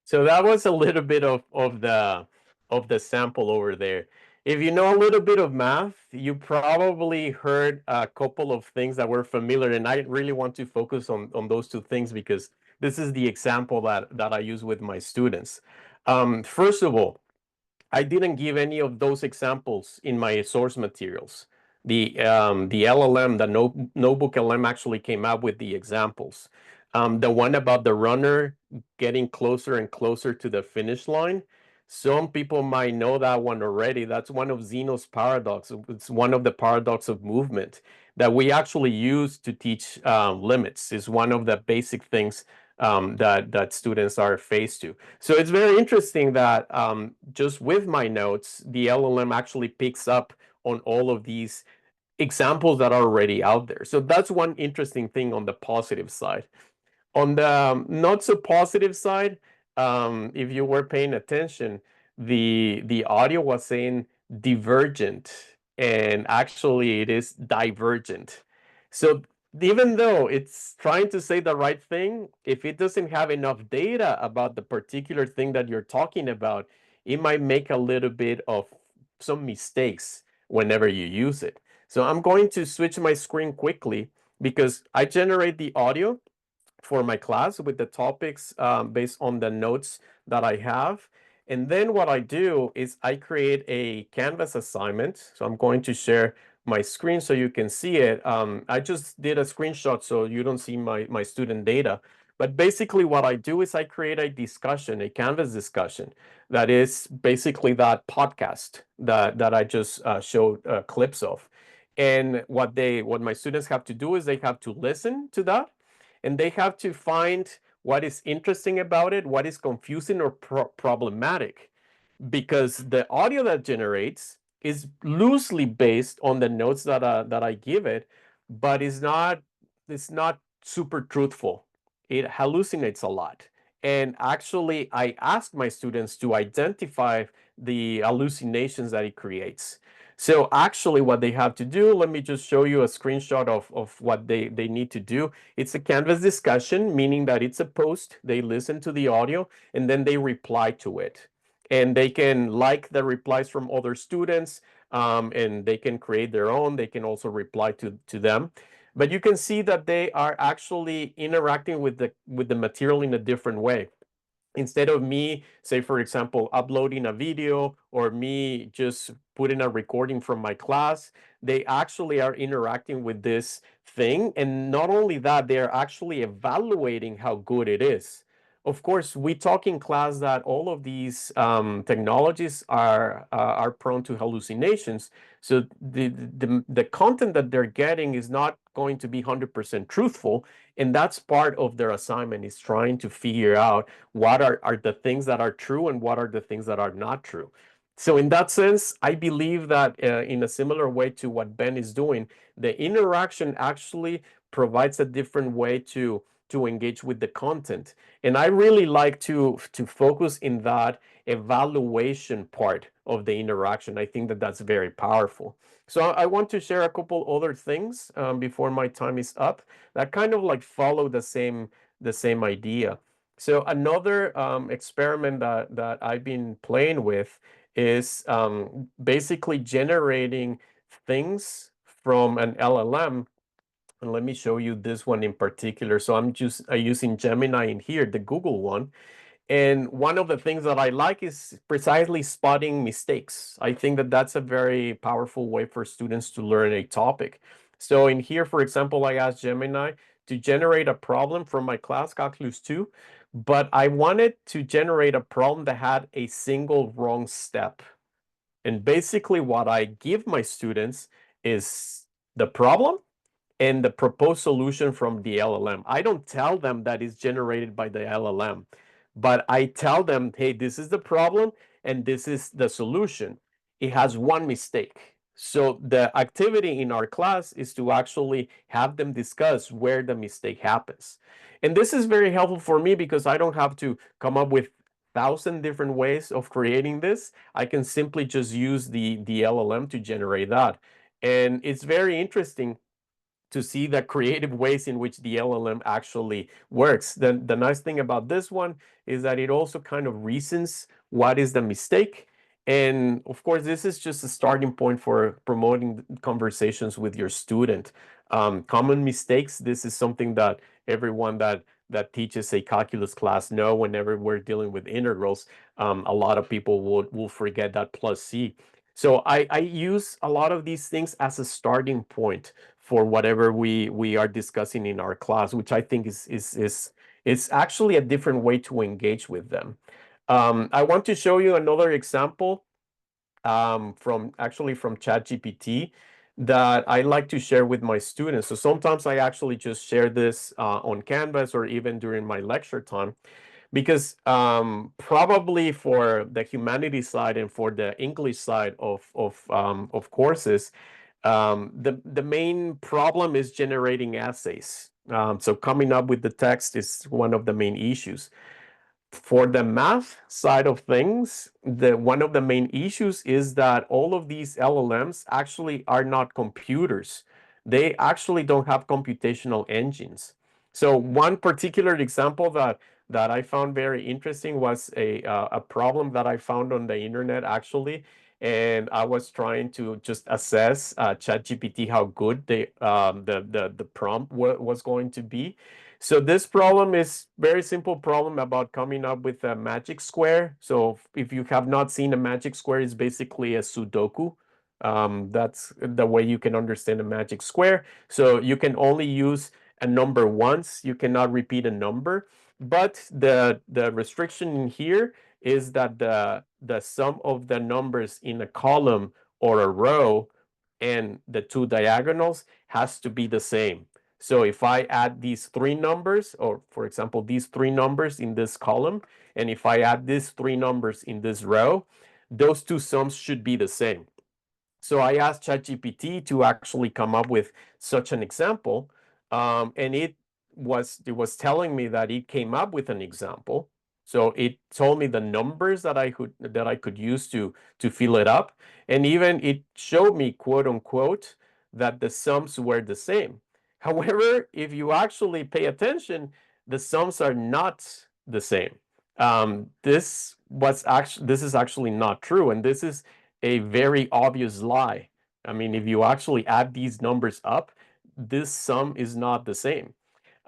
So that was a little bit of the sample over there. If you know a little bit of math, you probably heard a couple of things that were familiar, and I really want to focus on those two things, because this is the example that I use with my students. First of all, I didn't give any of those examples in my source materials. The LLM, the Notebook LM, actually came up with the examples. The one about the runner getting closer and closer to the finish line. Some people might know that one already. That's one of Zeno's paradox. It's one of the paradox of movement that we actually use to teach limits. Is one of the basic things that students are faced to. So it's very interesting that just with my notes, the LLM actually picks up on all of these examples that are already out there. So that's one interesting thing on the positive side. On the not so positive side, if you were paying attention, the audio was saying divergent, and actually it is divergent. So even though it's trying to say the right thing, if it doesn't have enough data about the particular thing that you're talking about, it might make a little bit of some mistakes whenever you use it. So I'm going to switch my screen quickly because I generate the audio for my class with the topics based on the notes that I have. And then what I do is I create a Canvas assignment. So I'm going to share my screen so you can see it. I just did a screenshot so you don't see my student data. But basically what I do is I create a discussion, a Canvas discussion that is basically that podcast that I just showed clips of. And what my students have to do is they have to listen to that, and they have to find what is interesting about it, what is confusing or problematic, because the audio that generates is loosely based on the notes that I give it, but it's not super truthful. It hallucinates a lot. And actually, I ask my students to identify the hallucinations that it creates. So actually what they have to do, let me just show you a screenshot of what they need to do. It's a Canvas discussion, meaning that it's a post. They listen to the audio and then they reply to it. And they can like the replies from other students, and they can create their own. They can also reply to them. But you can see that they are actually interacting with the material in a different way. Instead of me, say, for example, uploading a video or me just putting a recording from my class, they actually are interacting with this thing. And not only that, they're actually evaluating how good it is. Of course, we talk in class that all of these technologies are prone to hallucinations. So the content that they're getting is not going to be 100% truthful. And that's part of their assignment, is trying to figure out what are the things that are true and what are the things that are not true. So in that sense, I believe that in a similar way to what Ben is doing, the interaction actually provides a different way to engage with the content. And I really like to focus in that evaluation part of the interaction. I think that that's very powerful. So I want to share a couple other things before my time is up that kind of like follow the same idea. So another experiment that I've been playing with is basically generating things from an LLM. And let me show you this one in particular. So I'm just using Gemini in here, the Google one. And one of the things that I like is precisely spotting mistakes. I think that that's a very powerful way for students to learn a topic. So in here, for example, I asked Gemini to generate a problem from my class, Calculus 2, but I wanted to generate a problem that had a single wrong step. And basically what I give my students is the problem and the proposed solution from the LLM. I don't tell them that it's generated by the LLM, but I tell them, hey, this is the problem and this is the solution. It has one mistake. So the activity in our class is to actually have them discuss where the mistake happens. And this is very helpful for me because I don't have to come up with 1,000 different ways of creating this. I can simply just use the LLM to generate that. And it's very interesting to see the creative ways in which the LLM actually works. The nice thing about this one is that it also kind of reasons what is the mistake. And of course, this is just a starting point for promoting conversations with your student. Common mistakes, this is something that everyone that teaches a calculus class know. Whenever we're dealing with integrals, a lot of people will forget that plus C. So I use a lot of these things as a starting point for whatever we are discussing in our class, which I think is actually a different way to engage with them. I want to show you another example from ChatGPT that I like to share with my students. So sometimes I actually just share this on Canvas or even during my lecture time, because probably for the humanities side and for the English side of courses, the main problem is generating essays. So coming up with the text is one of the main issues. For the math side of things, one of the main issues is that all of these LLMs actually are not computers. They actually don't have computational engines. So one particular example that I found very interesting was a problem that I found on the internet actually, and I was trying to just assess ChatGPT how good the prompt was going to be. So this problem is very simple problem about coming up with a magic square. So if you have not seen a magic square, it's basically a Sudoku. That's the way you can understand a magic square. So you can only use a number once. You cannot repeat a number. But the restriction in here is that the sum of the numbers in a column or a row and the two diagonals has to be the same. So if I add these three numbers, or for example, these three numbers in this column, and if I add these three numbers in this row, those two sums should be the same. So I asked ChatGPT to actually come up with such an example, and it was telling me that it came up with an example. So it told me the numbers that I could use to fill it up, and even it showed me, quote unquote, that the sums were the same. However, if you actually pay attention, the sums are not the same. This is actually not true, and this is a very obvious lie. I mean, if you actually add these numbers up, this sum is not the same.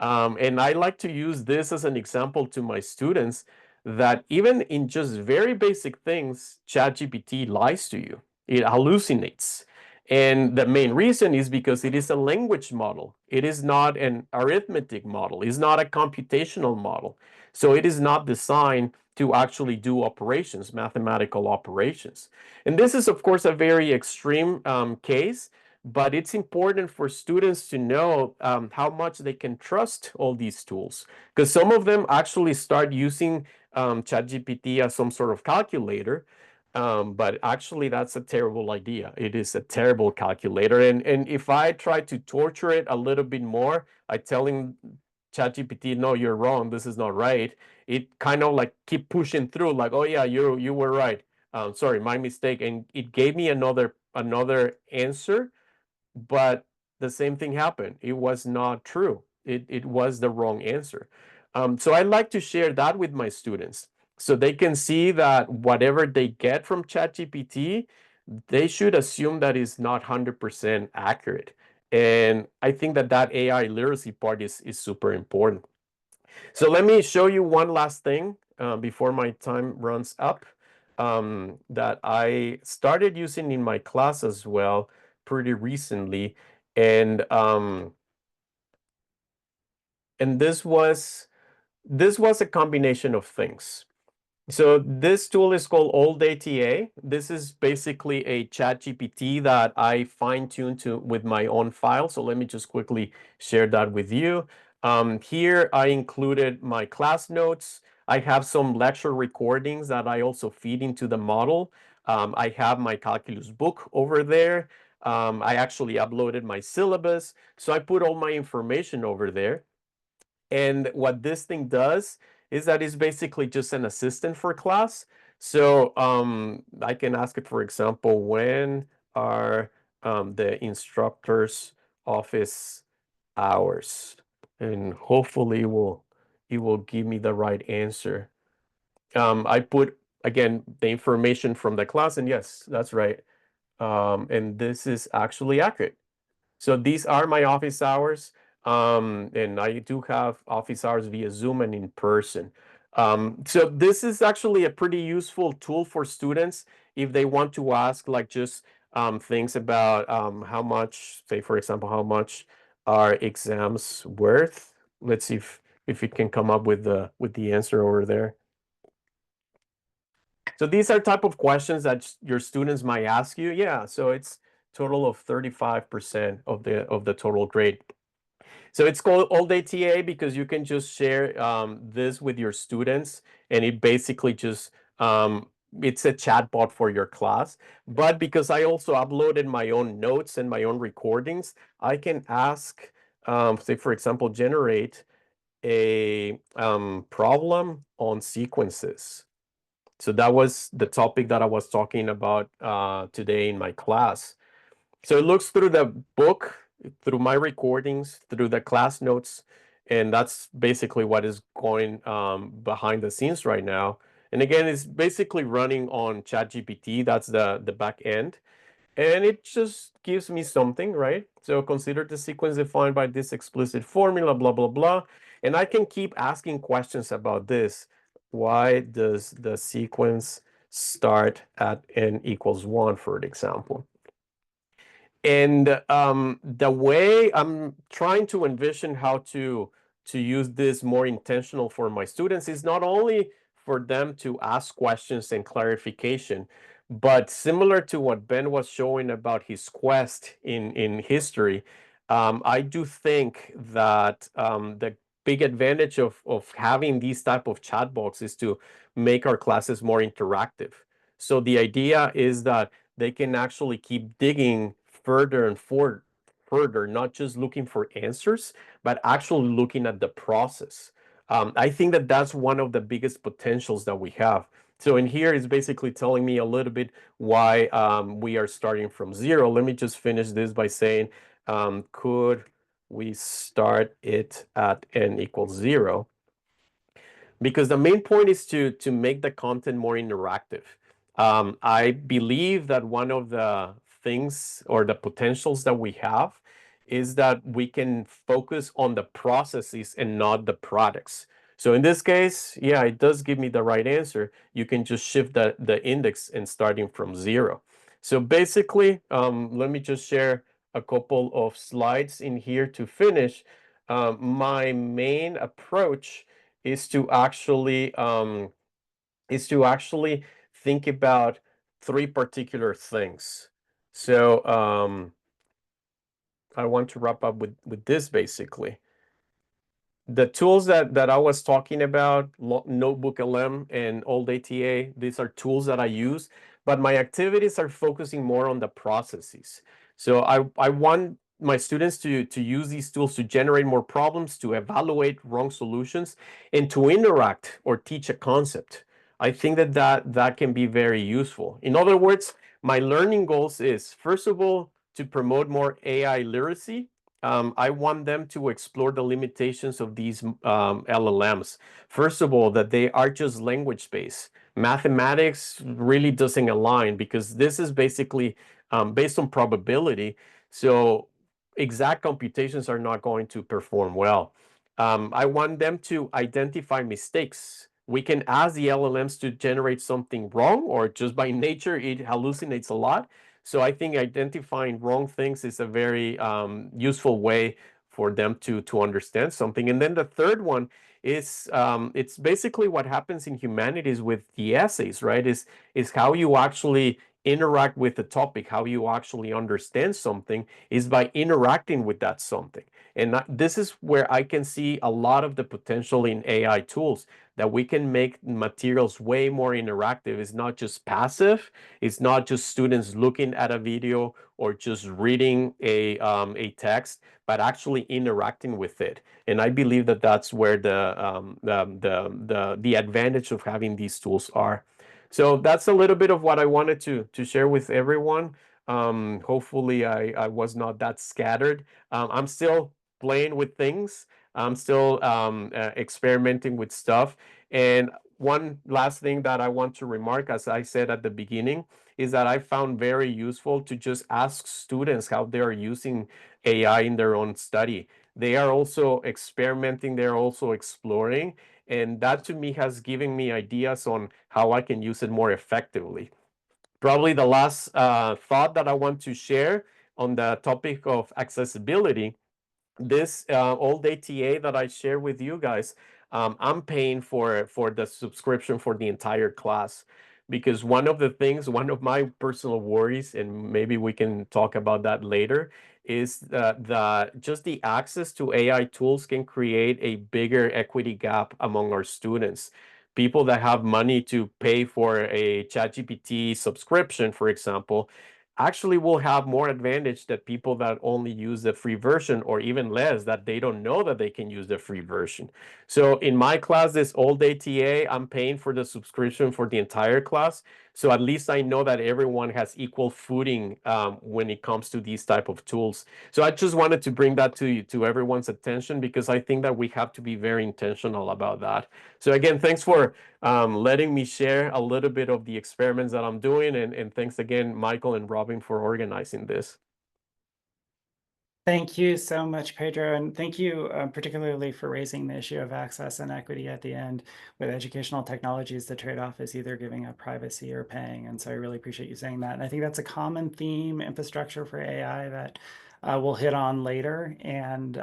And I like to use this as an example to my students that even in just very basic things, ChatGPT lies to you. It hallucinates. And the main reason is because it is a language model. It is not an arithmetic model. It's not a computational model. So it is not designed to actually do operations, mathematical operations. And this is, of course, a very extreme case, but it's important for students to know how much they can trust all these tools, because some of them actually start using ChatGPT as some sort of calculator, but actually that's a terrible idea. It is a terrible calculator, and if I try to torture it a little bit more, I telling ChatGPT, no, you're wrong, this is not right, it kind of like keep pushing through, like, oh yeah, you were right. Sorry, my mistake. And it gave me another answer, but the same thing happened. It was not true. It was the wrong answer. So I like to share that with my students so they can see that whatever they get from ChatGPT, they should assume that is not 100% accurate. And I think that AI literacy part is super important. So let me show you one last thing before my time runs up, that I started using in my class as well pretty recently. And this was a combination of things. So this tool is called OldATA. This is basically a ChatGPT that I fine-tuned with my own file. So let me just quickly share that with you. Here I included my class notes. I have some lecture recordings that I also feed into the model. I have my calculus book over there. I actually uploaded my syllabus. So I put all my information over there. And what this thing does is that it's basically just an assistant for class. So I can ask it, for example, when are the instructor's office hours? And hopefully it will give me the right answer. I put, again, the information from the class, and yes, that's right. And this is actually accurate. So these are my office hours. And I do have office hours via Zoom and in person. So this is actually a pretty useful tool for students if they want to ask like just things about how much, say for example, how much are exams worth? Let's see if it can come up with the answer over there. So these are type of questions that your students might ask you. Yeah, so it's total of 35% of the total grade. So it's called OldATA because you can just share this with your students, and it basically just it's a chatbot for your class. But because I also uploaded my own notes and my own recordings, I can ask, say for example, generate a problem on sequences. So that was the topic that I was talking about today in my class. So it looks through the book, through my recordings, through the class notes, and that's basically what is going behind the scenes right now. And again, it's basically running on ChatGPT. That's the back end. And it just gives me something, right? So consider the sequence defined by this explicit formula, blah, blah, blah. And I can keep asking questions about this. Why does the sequence start at n equals 1, for example? And the way I'm trying to envision how to use this more intentional for my students is not only for them to ask questions and clarification, but similar to what Ben was showing about his quest in history, I do think that the big advantage of having these type of chat box is to make our classes more interactive. So the idea is that they can actually keep digging further and further, not just looking for answers, but actually looking at the process. I think that that's one of the biggest potentials that we have. So in here is basically telling me a little bit why we are starting from 0. Let me just finish this by saying, could we start it at n equals 0? Because the main point is to make the content more interactive. I believe that one of the things or the potentials that we have is that we can focus on the processes and not the products. So in this case, yeah, it does give me the right answer. You can just shift the index and starting from 0. So basically, let me just share a couple of slides in here to finish. My main approach is to actually think about 3 particular things. So I want to wrap up with this basically. The tools that I was talking about, Notebook LM and Old ATA, these are tools that I use, but my activities are focusing more on the processes. So I want my students to use these tools to generate more problems, to evaluate wrong solutions, and to interact or teach a concept. I think that can be very useful. In other words, my learning goals is, first of all, to promote more AI literacy. I want them to explore the limitations of these LLMs. First of all, that they are just language-based. Mathematics really doesn't align because this is basically based on probability. So exact computations are not going to perform well. I want them to identify mistakes. We can ask the LLMs to generate something wrong, or just by nature, it hallucinates a lot. So I think identifying wrong things is a very useful way for them to understand something. And then the third one is it's basically what happens in humanities with the essays, right? Is how you actually interact with the topic, how you actually understand something is by interacting with that something. And this is where I can see a lot of the potential in AI tools, that we can make materials way more interactive. It's not just passive. It's not just students looking at a video or just reading a text, but actually interacting with it. And I believe that that's where the advantage of having these tools are. So that's a little bit of what I wanted to share with everyone. Hopefully I was not that scattered. I'm still playing with things. I'm still experimenting with stuff. And one last thing that I want to remark, as I said at the beginning, is that I found very useful to just ask students how they are using AI in their own study. They are also experimenting, they're also exploring, and that to me has given me ideas on how I can use it more effectively. Probably the last thought that I want to share on the topic of accessibility, this old ATA that I share with you guys, I'm paying for the subscription for the entire class, because one of my personal worries, and maybe we can talk about that later, is that just the access to AI tools can create a bigger equity gap among our students. People that have money to pay for a ChatGPT subscription, for example, actually will have more advantage than people that only use the free version, or even less, that they don't know that they can use the free version. So in my class, this old ATA, I'm paying for the subscription for the entire class So at least I know that everyone has equal footing when it comes to these type of tools. So I just wanted to bring that to everyone's attention, because I think that we have to be very intentional about that. So again, thanks for letting me share a little bit of the experiments that I'm doing, and thanks again, Michael and Robin, for organizing this. Thank you so much, Pedro, and thank you particularly for raising the issue of access and equity at the end. With educational technologies, the trade-off is either giving up privacy or paying, and so I really appreciate you saying that. And I think that's a common theme, infrastructure for AI, that we'll hit on later, and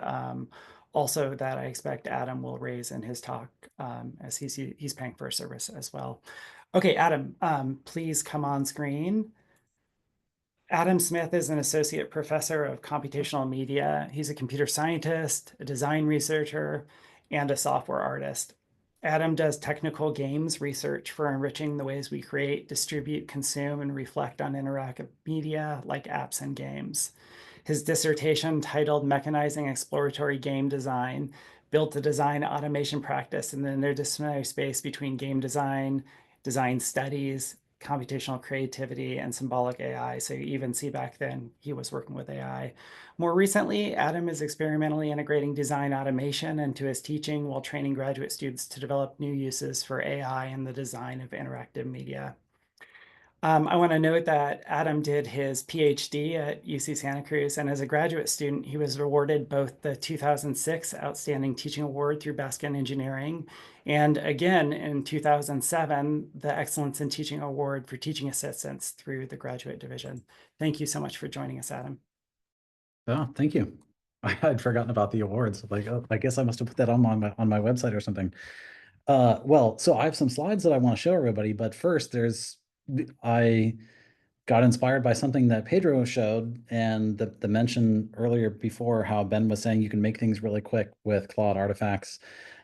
also that I expect Adam will raise in his talk, as he's paying for a service as well. Okay, Adam, please come on screen. Adam Smith is an associate professor of computational media. He's a computer scientist, a design researcher, and a software artist. Adam does technical games research for enriching the ways we create, distribute, consume, and reflect on interactive media like apps and games. His dissertation, titled Mechanizing Exploratory Game Design, built a design automation practice in the interdisciplinary space between game design, design studies, computational creativity, and symbolic AI. So you even see back then he was working with AI. More recently, Adam is experimentally integrating design automation into his teaching while training graduate students to develop new uses for AI in the design of interactive media. I want to note that Adam did his PhD at UC Santa Cruz, and as a graduate student, he was awarded both the 2006 Outstanding Teaching Award through Baskin Engineering, and again in 2007, the Excellence in Teaching Award for Teaching Assistants through the Graduate Division. Thank you so much for joining us, Adam. Oh, thank you. I had forgotten about the awards. Like, oh, I guess I must have put that on my website or something. Well, so I have some slides that I want to show everybody, but first I got inspired by something that Pedro showed, and the mention earlier before how Ben was saying you can make things really quick with Claude artifacts.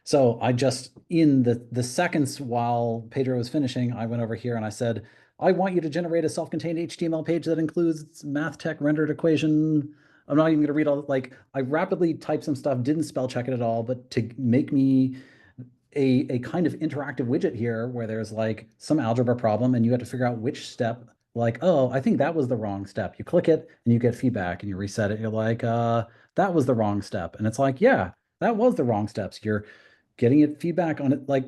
So I just, in the seconds while Pedro was finishing, I went over here and I said, I want you to generate a self-contained HTML page that includes math tech rendered equation. I'm not even going to read all, like, I rapidly typed some stuff, didn't spell check it at all, but to make me a kind of interactive widget here where there's like some algebra problem and you have to figure out which step, like, oh, I think that was the wrong step. You click it and you get feedback and you reset it. You're like, that was the wrong step. And it's like, yeah, that was the wrong steps. You're getting it feedback on it. Like,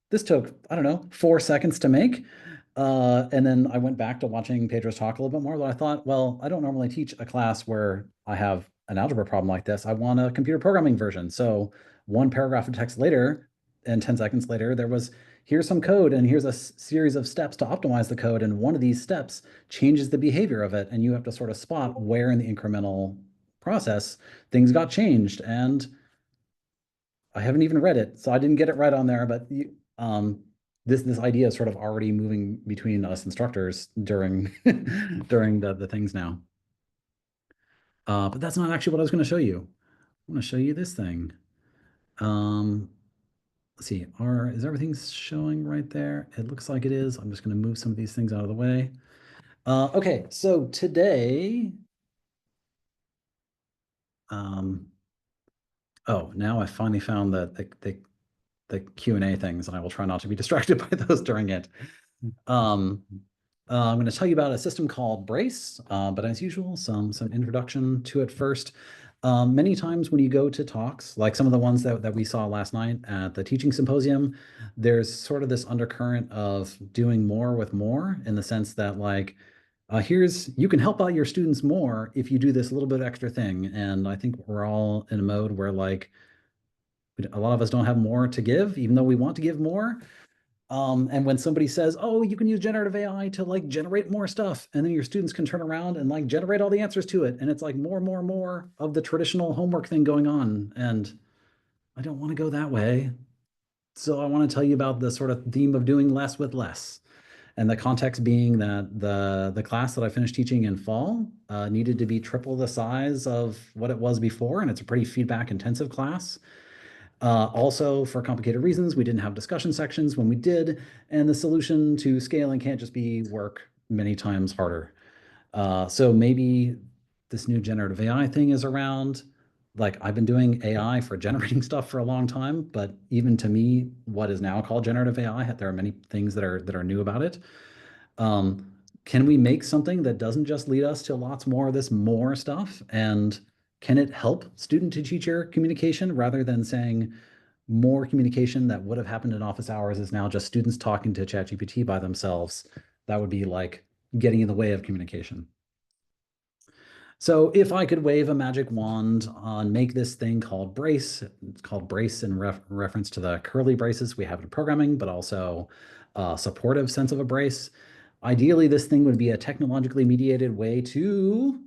this took, I don't know, 4 seconds to make. And then I went back to watching Pedro's talk a little bit more, but I thought, well, I don't normally teach a class where I have an algebra problem like this. I want a computer programming version. So one paragraph of text later, and 10 seconds later, there was, here's some code and here's a series of steps to optimize the code. And one of these steps changes the behavior of it. And you have to sort of spot where in the incremental process things got changed. And I haven't even read it, so I didn't get it right on there, but this idea is sort of already moving between us instructors during during the things now. But that's not actually what I was going to show you. I want to show you this thing. Let's see, is everything showing right there? It looks like it is. I'm just going to move some of these things out of the way. Okay, so today, oh, now I finally found the Q&A things, and I will try not to be distracted by those during it. I'm going to tell you about a system called Brace, but as usual, some introduction to it first. Many times when you go to talks, like some of the ones that we saw last night at the teaching symposium, there's sort of this undercurrent of doing more with more, in the sense that, like, you can help out your students more if you do this little bit extra thing. And I think we're all in a mode where, like, a lot of us don't have more to give, even though we want to give more. And when somebody says, oh, you can use generative AI to, like, generate more stuff, and then your students can turn around and, like, generate all the answers to it, and it's like more of the traditional homework thing going on. And I don't want to go that way. So I want to tell you about the sort of theme of doing less with less. And the context being that the class that I finished teaching in fall needed to be triple the size of what it was before, and it's a pretty feedback intensive class. Also, for complicated reasons, we didn't have discussion sections when we did, and the solution to scaling can't just be work many times harder. So maybe this new generative AI thing is around. Like, I've been doing AI for generating stuff for a long time, but even to me, what is now called generative AI, there are many things that are new about it. Can we make something that doesn't just lead us to lots more of this more stuff? And can it help student to teacher communication rather than saying more communication that would have happened in office hours is now just students talking to ChatGPT by themselves? That would be like getting in the way of communication. So if I could wave a magic wand on make this thing called Brace, it's called Brace in reference to the curly braces we have in programming, but also a supportive sense of a brace. Ideally, this thing would be a technologically mediated way to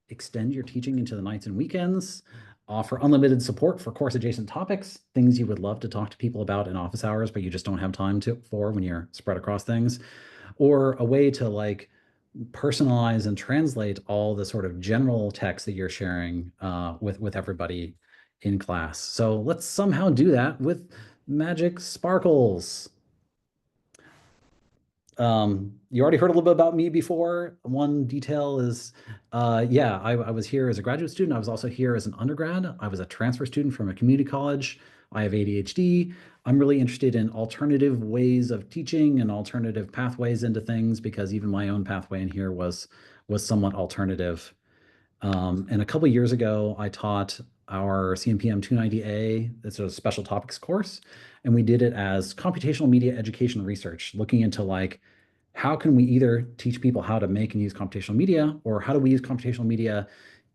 extend your teaching into the nights and weekends, offer unlimited support for course adjacent topics, things you would love to talk to people about in office hours, but you just don't have time for when you're spread across things, or a way to like personalize and translate all the sort of general text that you're sharing with everybody in class. So let's somehow do that with magic sparkles. You already heard a little bit about me before. One detail is, yeah, I was here as a graduate student. I was also here as an undergrad. I was a transfer student from a community college. I have ADHD. I'm really interested in alternative ways of teaching and alternative pathways into things because even my own pathway in here was somewhat alternative. And a couple of years ago, I taught our CMPM 290A, it's a special topics course, and we did it as computational media education research, looking into like, how can we either teach people how to make and use computational media, or how do we use computational media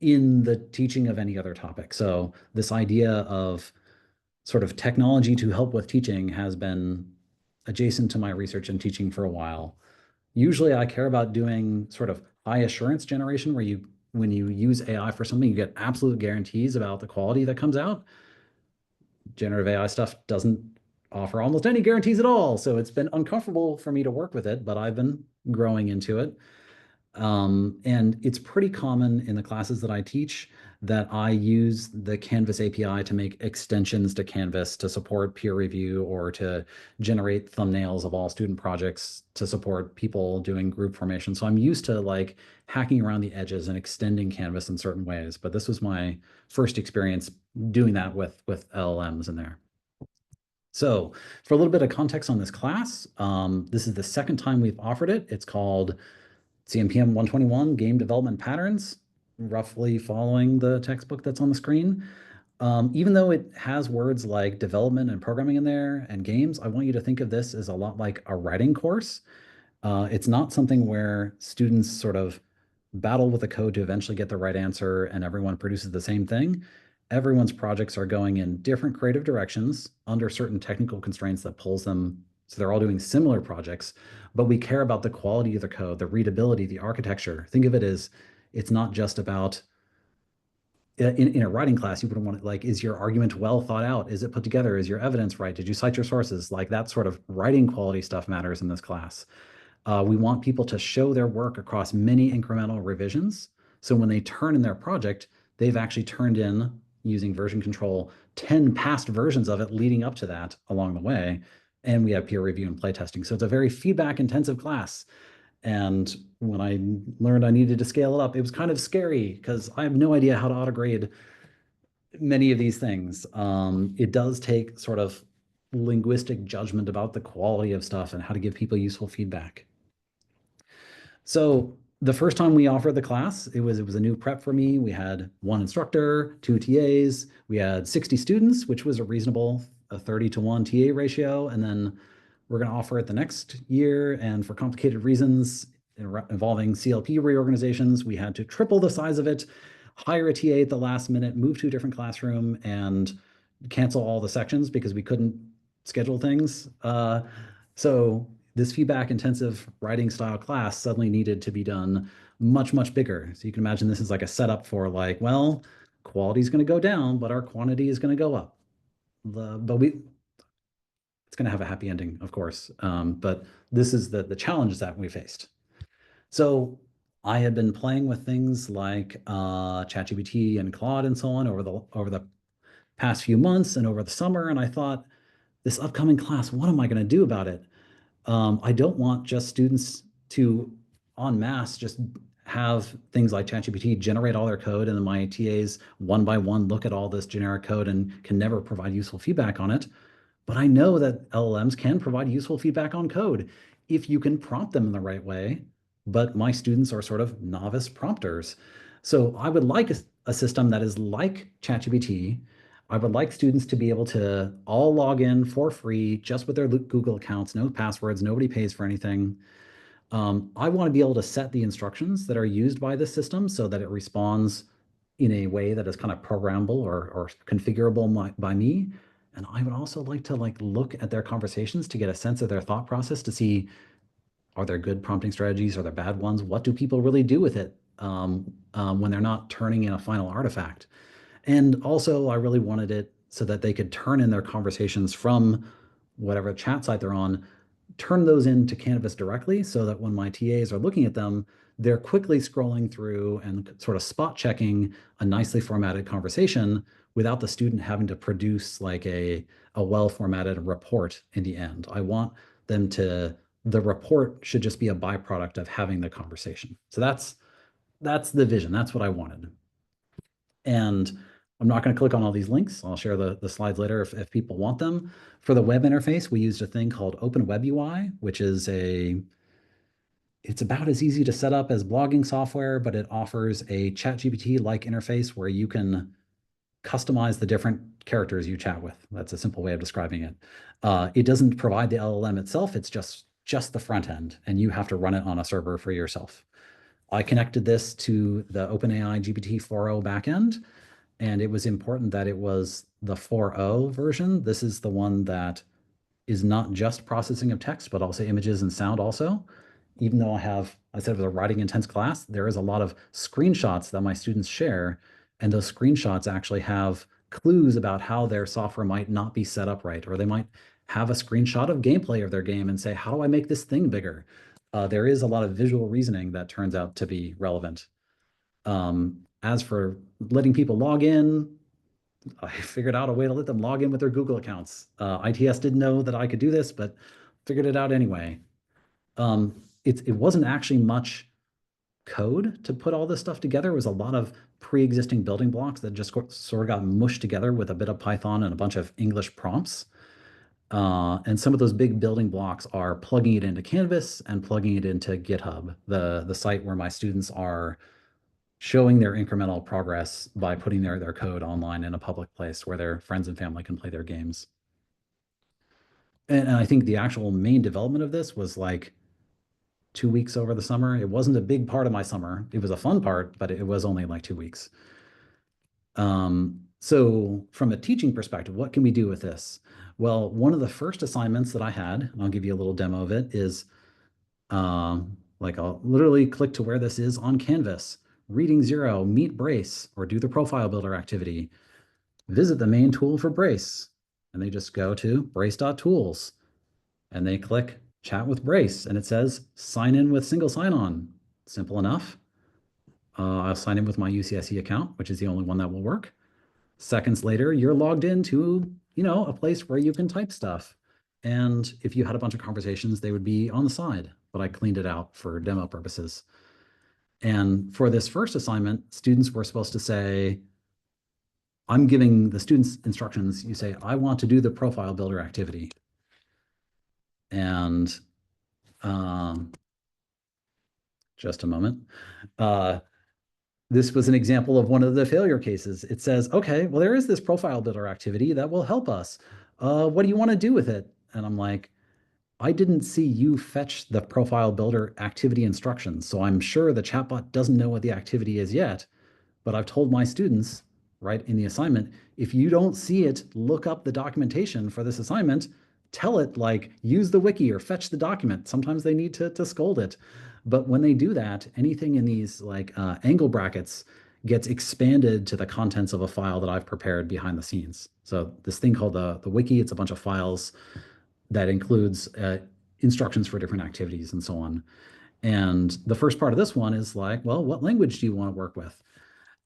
in the teaching of any other topic? So this idea of sort of technology to help with teaching has been adjacent to my research and teaching for a while. Usually I care about doing sort of high assurance generation where when you use AI for something, you get absolute guarantees about the quality that comes out. Generative AI stuff doesn't offer almost any guarantees at all. So it's been uncomfortable for me to work with it, but I've been growing into it. And it's pretty common in the classes that I teach that I use the Canvas API to make extensions to Canvas to support peer review or to generate thumbnails of all student projects to support people doing group formation. So I'm used to like hacking around the edges and extending Canvas in certain ways. But this was my first experience doing that with LLMs in there. So for a little bit of context on this class, this is the second time we've offered it. It's called CMPM 121, Game Development Patterns, roughly following the textbook that's on the screen. Even though it has words like development and programming in there and games, I want you to think of this as a lot like a writing course. It's not something where students sort of battle with the code to eventually get the right answer and everyone produces the same thing. Everyone's projects are going in different creative directions under certain technical constraints that pulls them. So they're all doing similar projects, but we care about the quality of the code, the readability, the architecture. Think of it as it's not just about in a writing class, you wouldn't want to like, is your argument well thought out? Is it put together? Is your evidence right? Did you cite your sources? Like that sort of writing quality stuff matters in this class. We want people to show their work across many incremental revisions. So when they turn in their project, they've actually turned in, using version control, 10 past versions of it leading up to that along the way. And we have peer review and playtesting. So it's a very feedback intensive class. And when I learned I needed to scale it up, it was kind of scary because I have no idea how to autograde many of these things. It does take sort of linguistic judgment about the quality of stuff and how to give people useful feedback. So the first time we offered the class, it was a new prep for me. We had one instructor, 2 TAs. We had 60 students, which was a reasonable 30-to-1 TA ratio. And then we're going to offer it the next year. And for complicated reasons involving CLP reorganizations, we had to triple the size of it, hire a TA at the last minute, move to a different classroom, and cancel all the sections because we couldn't schedule things. So this feedback intensive writing style class suddenly needed to be done much, much bigger. So you can imagine this is like a setup for like, well, quality is going to go down, but our quantity is going to go up. It's going to have a happy ending, of course. But this is the challenges that we faced. So I had been playing with things like ChatGPT and Claude and so on over the past few months and over the summer. And I thought, this upcoming class, what am I going to do about it? I don't want just students to en masse just have things like ChatGPT generate all their code and then my TAs one by one look at all this generic code and can never provide useful feedback on it. But I know that LLMs can provide useful feedback on code. if you can prompt them in the right way, but my students are sort of novice prompters. So I would like a system that is like ChatGPT. I would like students to be able to all log in for free, just with their Google accounts, no passwords, nobody pays for anything. I want to be able to set the instructions that are used by this system so that it responds in a way that is kind of programmable or configurable by me. And I would also like to look at their conversations to get a sense of their thought process to see, are there good prompting strategies? Are there bad ones? What do people really do with it when they're not turning in a final artifact? And also, I really wanted it so that they could turn in their conversations from whatever chat site they're on, turn those into Canvas directly so that when my TAs are looking at them, they're quickly scrolling through and sort of spot checking a nicely formatted conversation without the student having to produce like a well-formatted report in the end. I want them to, the report should just be a byproduct of having the conversation. So that's the vision. That's what I wanted. And I'm not going to click on all these links. I'll share the slides later if people want them. For the web interface, we used a thing called Open Web UI, which is it's about as easy to set up as blogging software, but it offers a ChatGPT-like interface where you can customize the different characters you chat with. That's a simple way of describing it. It doesn't provide the LLM itself. It's just the front end, and you have to run it on a server for yourself. I connected this to the OpenAI GPT-4o backend, and it was important that it was the 4o version. This is the one that is not just processing of text, but also images and sound also. Even though I said it was a writing intense class, there is a lot of screenshots that my students share, and those screenshots actually have clues about how their software might not be set up right, or they might have a screenshot of gameplay of their game and say, how do I make this thing bigger? There is a lot of visual reasoning that turns out to be relevant. As for letting people log in, I figured out a way to let them log in with their Google accounts. ITS didn't know that I could do this, but figured it out anyway. It wasn't actually much code to put all this stuff together. It was a lot of pre-existing building blocks that just sort of got mushed together with a bit of Python and a bunch of English prompts. And some of those big building blocks are plugging it into Canvas and plugging it into GitHub, the site where my students are showing their incremental progress by putting their code online in a public place where their friends and family can play their games. And I think the actual main development of this was like 2 weeks over the summer. It wasn't a big part of my summer. It was a fun part, but it was only like 2 weeks. So from a teaching perspective, what can we do with this? Well, one of the first assignments that I had, and I'll give you a little demo of it, is I'll literally click to where this is on Canvas. Reading 0, meet Brace, or do the profile builder activity. Visit the main tool for Brace. And they just go to brace.tools. And they click chat with Brace. And it says sign in with single sign-on. Simple enough. I'll sign in with my UCSC account, which is the only one that will work. Seconds later, you're logged into, a place where you can type stuff. And if you had a bunch of conversations, they would be on the side, but I cleaned it out for demo purposes. And for this first assignment, students were supposed to say, I'm giving the students instructions. You say, I want to do the profile builder activity. And just a moment. This was an example of one of the failure cases. It says, okay, well, there is this profile builder activity that will help us. What do you want to do with it? And I'm like, I didn't see you fetch the profile builder activity instructions. So I'm sure the chatbot doesn't know what the activity is yet, but I've told my students, right, in the assignment, if you don't see it, look up the documentation for this assignment, tell it use the wiki or fetch the document. Sometimes they need to scold it. But when they do that, anything in these angle brackets gets expanded to the contents of a file that I've prepared behind the scenes. So this thing called the wiki, it's a bunch of files that includes instructions for different activities and so on. And the first part of this one is well, what language do you want to work with?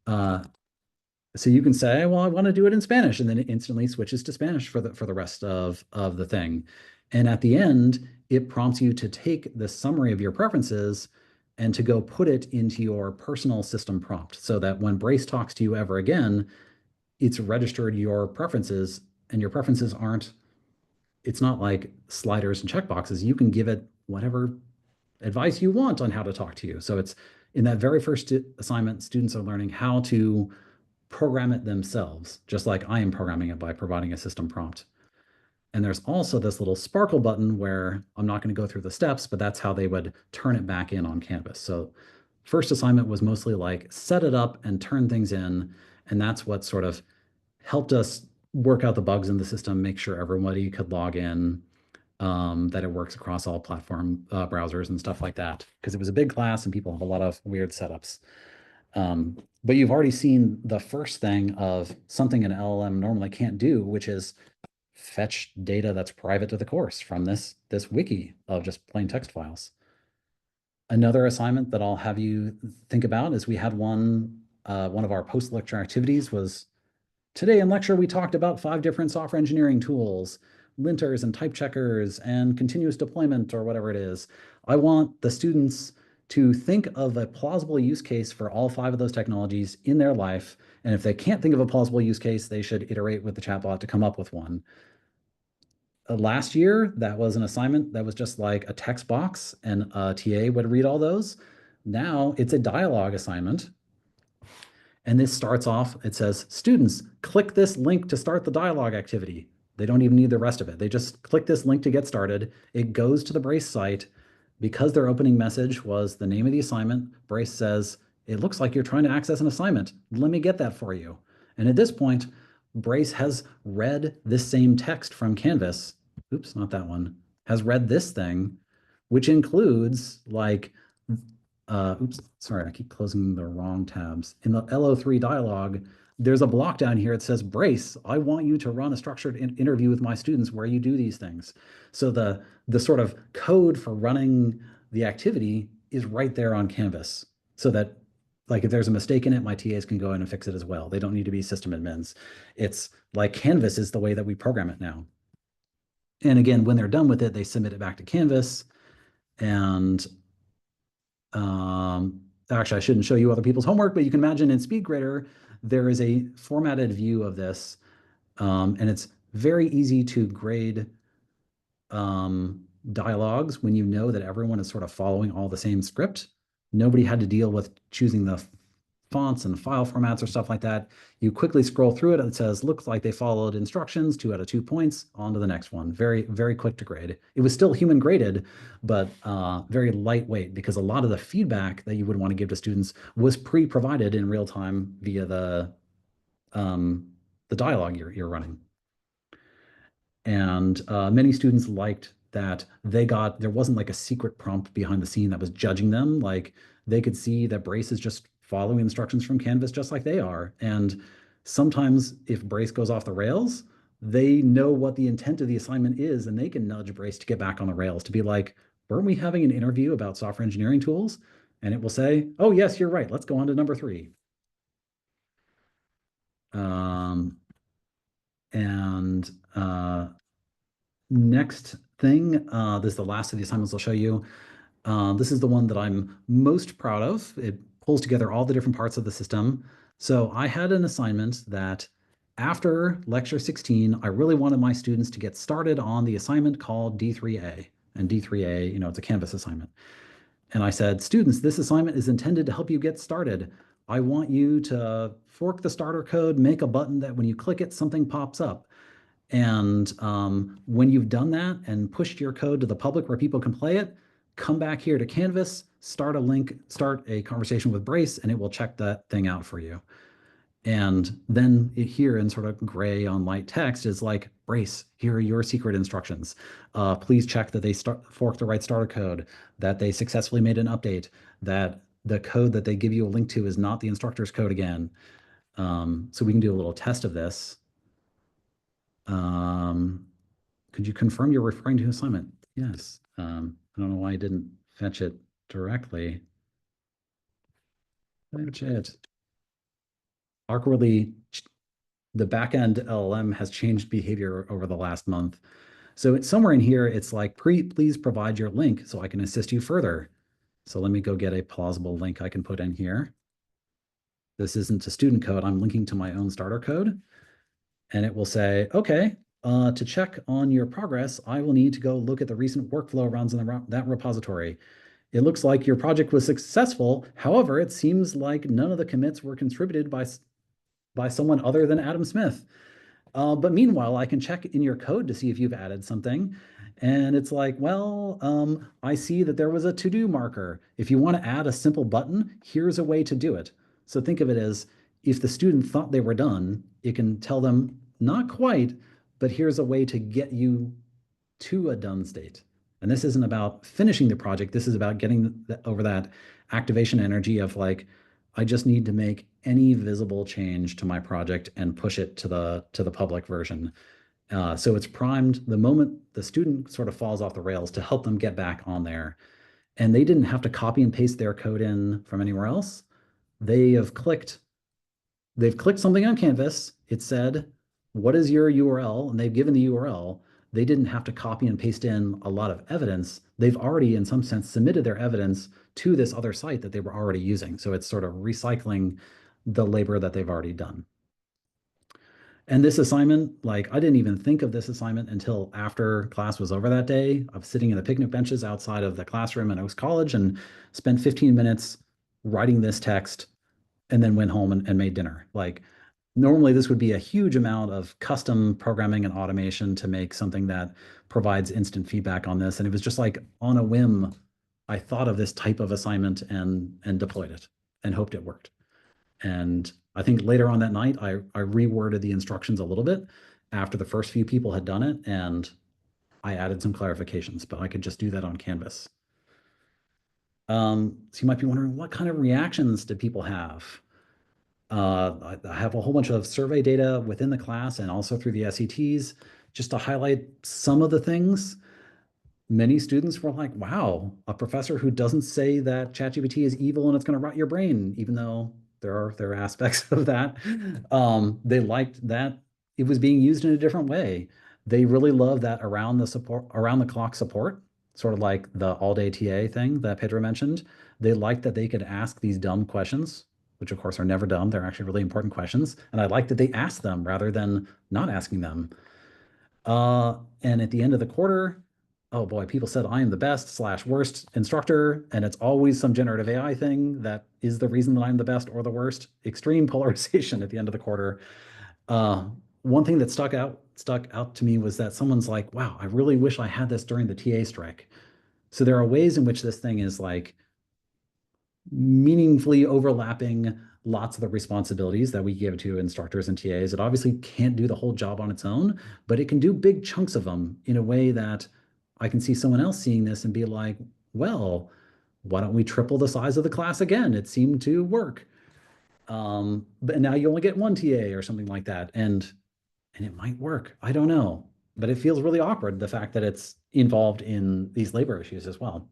So you can say, well, I want to do it in Spanish, and then it instantly switches to Spanish for the rest of the thing. And at the end, it prompts you to take the summary of your preferences and to go put it into your personal system prompt so that when Brace talks to you ever again, it's registered your preferences, and your preferences it's not like sliders and checkboxes. You can give it whatever advice you want on how to talk to you. So it's in that very first assignment, students are learning how to program it themselves, just like I am programming it by providing a system prompt. And there's also this little sparkle button where I'm not going to go through the steps, but that's how they would turn it back in on Canvas. So first assignment was mostly like set it up and turn things in. And that's what sort of helped us work out the bugs in the system, make sure everybody could log in, that it works across all platform browsers and stuff like that. Because it was a big class and people have a lot of weird setups. But you've already seen the first thing of something an LLM normally can't do, which is fetch data that's private to the course from this wiki of just plain text files. Another assignment that I'll have you think about is we had one of our post-lecture activities was today in lecture, we talked about 5 different software engineering tools, linters and type checkers and continuous deployment or whatever it is. I want the students to think of a plausible use case for all 5 of those technologies in their life. And if they can't think of a plausible use case, they should iterate with the chatbot to come up with one. Last year, that was an assignment that was just like a text box and a TA would read all those. Now it's a dialogue assignment. And this starts off, it says, students, click this link to start the dialogue activity. They don't even need the rest of it. They just click this link to get started. It goes to the Brace site. Because their opening message was the name of the assignment, Brace says, it looks like you're trying to access an assignment. Let me get that for you. And at this point, Brace has read this same text from Canvas. Oops, not that one. Has read this thing, which includes like, oops, sorry, I keep closing the wrong tabs. In the LO3 dialogue, there's a block down here. It says, Brace, I want you to run a structured interview with my students where you do these things. So the sort of code for running the activity is right there on Canvas so that like if there's a mistake in it, my TAs can go in and fix it as well. They don't need to be system admins. It's like Canvas is the way that we program it now. And again, when they're done with it, they submit it back to Canvas. And actually, I shouldn't show you other people's homework, but you can imagine in SpeedGrader, there is a formatted view of this. And it's very easy to grade dialogues when you know that everyone is sort of following all the same script. Nobody had to deal with choosing the fonts and file formats or stuff like that. You quickly scroll through it and it says, looks like they followed instructions, 2 out of 2 points, on to the next one. Very, very quick to grade. It was still human graded, but very lightweight because a lot of the feedback that you would want to give to students was pre-provided in real time via the dialogue you're running. And many students liked that there wasn't like a secret prompt behind the scene that was judging them. Like they could see that Brace is just following instructions from Canvas just like they are. And sometimes if Brace goes off the rails, they know what the intent of the assignment is and they can nudge Brace to get back on the rails to be like, weren't we having an interview about software engineering tools? And it will say, oh yes, you're right. Let's go on to number 3. Next thing, this is the last of the assignments I'll show you. This is the one that I'm most proud of. It pulls together all the different parts of the system. So I had an assignment that after lecture 16, I really wanted my students to get started on the assignment called D3A. And D3A, it's a Canvas assignment. And I said, students, this assignment is intended to help you get started. I want you to fork the starter code, make a button that when you click it, something pops up. And when you've done that and pushed your code to the public where people can play it, come back here to Canvas, start a conversation with Brace, and it will check that thing out for you. And then here in sort of gray on light text is like, Brace, here are your secret instructions. Please check that they fork the right starter code, that they successfully made an update, that the code that they give you a link to is not the instructor's code again. So we can do a little test of this. Could you confirm you're referring to assignment? Yes. I don't know why I didn't fetch it directly. Fetch it. Awkwardly, the backend LLM has changed behavior over the last month. So it's somewhere in here, it's like, please provide your link so I can assist you further. So let me go get a plausible link I can put in here. This isn't a student code. I'm linking to my own starter code. And it will say, okay, to check on your progress, I will need to go look at the recent workflow runs in that repository. It looks like your project was successful. However, it seems like none of the commits were contributed by someone other than Adam Smith. But meanwhile, I can check in your code to see if you've added something. And it's like, well, I see that there was a to-do marker. If you want to add a simple button, here's a way to do it. So think of it as if the student thought they were done, it can tell them, not quite, but here's a way to get you to a done state. And this isn't about finishing the project. This is about getting over that activation energy of like, I just need to make any visible change to my project and push it to the public version. So it's primed the moment the student sort of falls off the rails to help them get back on there. And they didn't have to copy and paste their code in from anywhere else. They've clicked something on Canvas. It said, what is your URL? And they've given the URL. They didn't have to copy and paste in a lot of evidence. They've already, in some sense, submitted their evidence to this other site that they were already using. So it's sort of recycling the labor that they've already done. And this assignment, like I didn't even think of this assignment until after class was over that day. I was sitting in the picnic benches outside of the classroom at Oaks College and spent 15 minutes writing this text and then went home and made dinner. Like normally this would be a huge amount of custom programming and automation to make something that provides instant feedback on this. And it was just like on a whim, I thought of this type of assignment and deployed it and hoped it worked. And I think later on that night, I reworded the instructions a little bit after the first few people had done it, and I added some clarifications, but I could just do that on Canvas. So you might be wondering, what kind of reactions did people have? I have a whole bunch of survey data within the class and also through the SETs, just to highlight some of the things. Many students were like, wow, a professor who doesn't say that ChatGPT is evil and it's going to rot your brain, even though there are aspects of that. They liked that it was being used in a different way. They really love that around the clock support, sort of like the all-day TA thing that Pedro mentioned. They liked that they could ask these dumb questions, which of course are never dumb. They're actually really important questions. And I like that they asked them rather than not asking them. And at the end of the quarter, oh boy, people said I am the best / worst instructor, and it's always some generative AI thing that is the reason that I'm the best or the worst. Extreme polarization at the end of the quarter. One thing that stuck out to me was that someone's like, wow, I really wish I had this during the TA strike. So there are ways in which this thing is like meaningfully overlapping lots of the responsibilities that we give to instructors and TAs. It obviously can't do the whole job on its own, but it can do big chunks of them in a way that I can see someone else seeing this and be like, well, why don't we triple the size of the class again? It seemed to work. But now you only get one TA or something like that. And it might work. I don't know. But it feels really awkward, the fact that it's involved in these labor issues as well.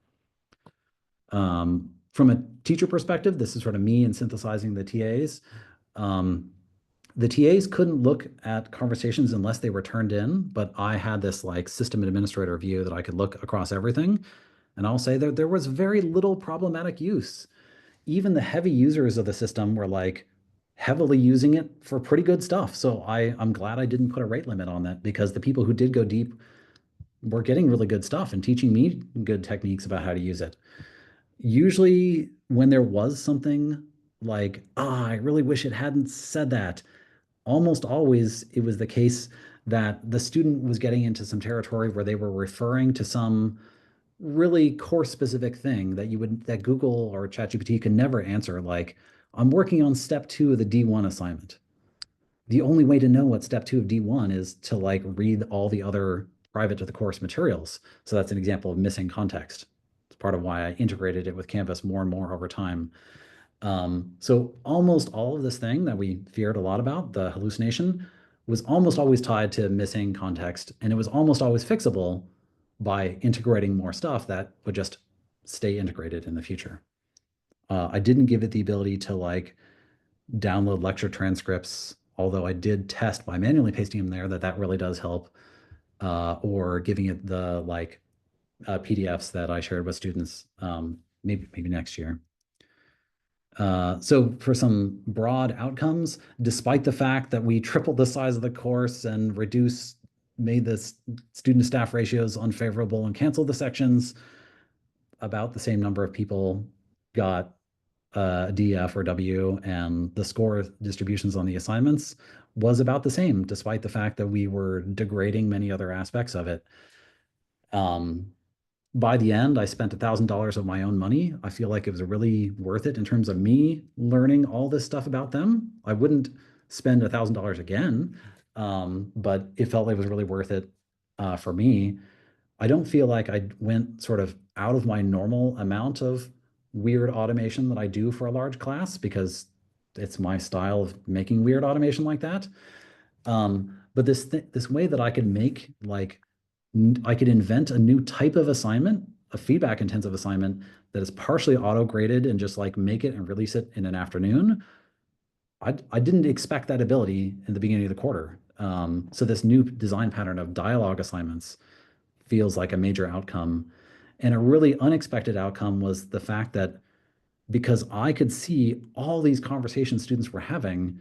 From a teacher perspective, this is sort of me and synthesizing the TAs. The TAs couldn't look at conversations unless they were turned in, but I had this like system administrator view that I could look across everything. And I'll say that there was very little problematic use. Even the heavy users of the system were like heavily using it for pretty good stuff. So I'm glad I didn't put a rate limit on that, because the people who did go deep were getting really good stuff and teaching me good techniques about how to use it. Usually when there was something like, I really wish it hadn't said that, almost always it was the case that the student was getting into some territory where they were referring to some really course specific thing that Google or ChatGPT can never answer. Like, I'm working on step 2 of the D1 assignment. The only way to know what step 2 of D1 is to like read all the other private to the course materials. So that's an example of missing context. It's part of why I integrated it with Canvas more and more over time. So almost all of this thing that we feared a lot about, the hallucination, was almost always tied to missing context, and it was almost always fixable by integrating more stuff that would just stay integrated in the future. I didn't give it the ability to like download lecture transcripts, although I did test by manually pasting them there that really does help, or giving it the like PDFs that I shared with students maybe next year. So for some broad outcomes, despite the fact that we tripled the size of the course and reduced made the student to staff ratios unfavorable and canceled the sections. About the same number of people got D, F, or W, and the score distributions on the assignments was about the same, despite the fact that we were degrading many other aspects of it. By the end, I spent $1,000 of my own money. I feel like it was really worth it in terms of me learning all this stuff about them. I wouldn't spend $1,000 again, but it felt like it was really worth it for me. I don't feel like I went sort of out of my normal amount of weird automation that I do for a large class because it's my style of making weird automation like that. But this way that I could make like I could invent a new type of assignment, a feedback intensive assignment that is partially auto graded and just like make it and release it in an afternoon. I didn't expect that ability in the beginning of the quarter. So this new design pattern of dialogue assignments feels like a major outcome. And a really unexpected outcome was the fact that because I could see all these conversations students were having,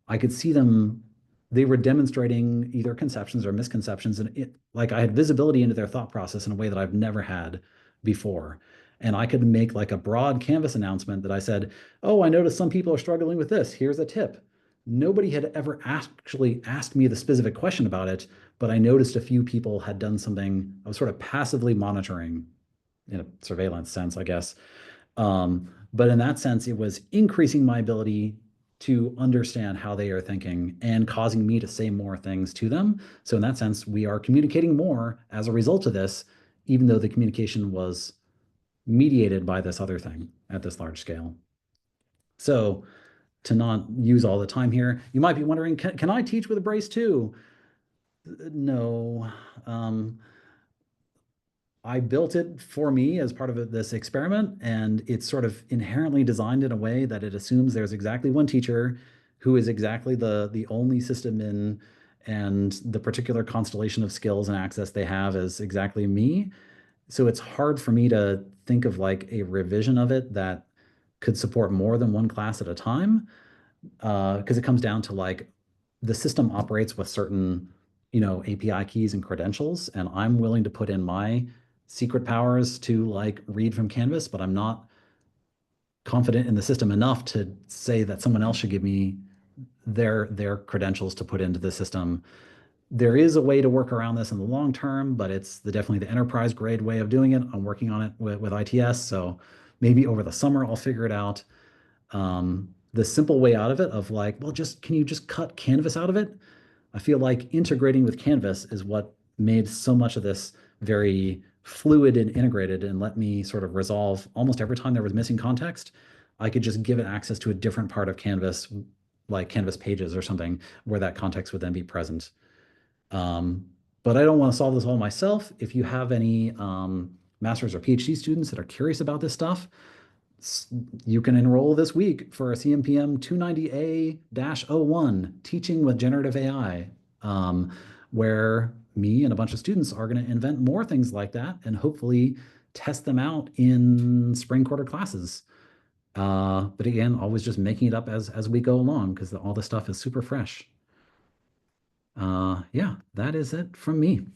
I could see them, they were demonstrating either conceptions or misconceptions. And like I had visibility into their thought process in a way that I've never had before. And I could make like a broad Canvas announcement that I said, oh, I noticed some people are struggling with this. Here's a tip. Nobody had ever actually asked me the specific question about it, but I noticed a few people had done something. I was sort of passively monitoring in a surveillance sense, I guess. But in that sense, it was increasing my ability to understand how they are thinking and causing me to say more things to them. So in that sense, we are communicating more as a result of this, even though the communication was mediated by this other thing at this large scale. So to not use all the time here, you might be wondering, can I teach with a brace too? No. I built it for me as part of this experiment, and it's sort of inherently designed in a way that it assumes there's exactly one teacher who is exactly the only system in, and the particular constellation of skills and access they have is exactly me. So it's hard for me to think of like a revision of it that could support more than one class at a time, because it comes down to like the system operates with certain, API keys and credentials, and I'm willing to put in my secret powers to like read from Canvas, but I'm not confident in the system enough to say that someone else should give me their credentials to put into the system. There is a way to work around this in the long term, but it's definitely the enterprise grade way of doing it. I'm working on it with ITS, so maybe over the summer I'll figure it out. The simple way out of it of like, well, can you just cut Canvas out of it? I feel like integrating with Canvas is what made so much of this very fluid and integrated and let me sort of resolve almost every time there was missing context. I could just give it access to a different part of Canvas, like Canvas pages or something, where that context would then be present. But I don't want to solve this all myself. If you have any master's or PhD students that are curious about this stuff, you can enroll this week for a CMPM 290A-01, Teaching with Generative AI, where me and a bunch of students are going to invent more things like that and hopefully test them out in spring quarter classes. But again, always just making it up as we go along because all the stuff is super fresh. Yeah, that is it from me.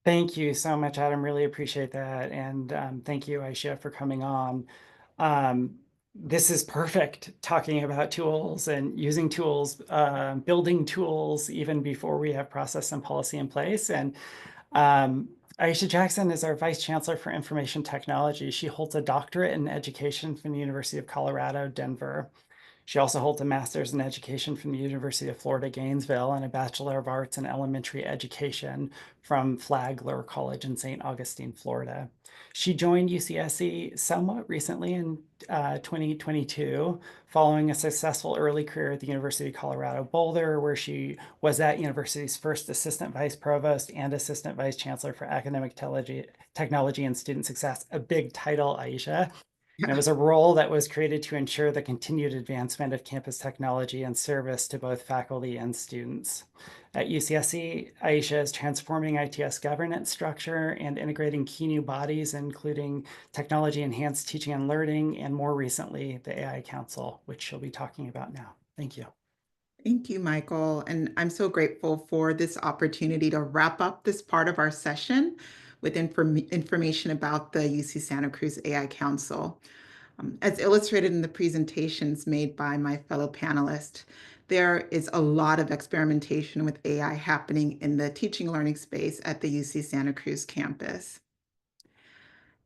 Thank you so much, Adam. Really appreciate that. And thank you, Aisha, for coming on. This is perfect, talking about tools and using tools, building tools even before we have process and policy in place. And Aisha Jackson is our Vice Chancellor for Information Technology. She holds a doctorate in education from the University of Colorado, Denver. She also holds a master's in education from the University of Florida, Gainesville, and a Bachelor of Arts in Elementary Education from Flagler College in St. Augustine, Florida. She joined UCSC somewhat recently in 2022, following a successful early career at the University of Colorado Boulder, where she was that university's first Assistant Vice Provost and Assistant Vice Chancellor for Academic Technology and Student Success. A big title, Aisha. And it was a role that was created to ensure the continued advancement of campus technology and service to both faculty and students. At UCSC, Aisha is transforming ITS governance structure and integrating key new bodies, including technology-enhanced teaching and learning, and more recently, the AI Council, which she'll be talking about now. Thank you. Thank you, Michael. And I'm so grateful for this opportunity to wrap up this part of our session with information about the UC Santa Cruz AI Council. As illustrated in the presentations made by my fellow panelists, there is a lot of experimentation with AI happening in the teaching and learning space at the UC Santa Cruz campus.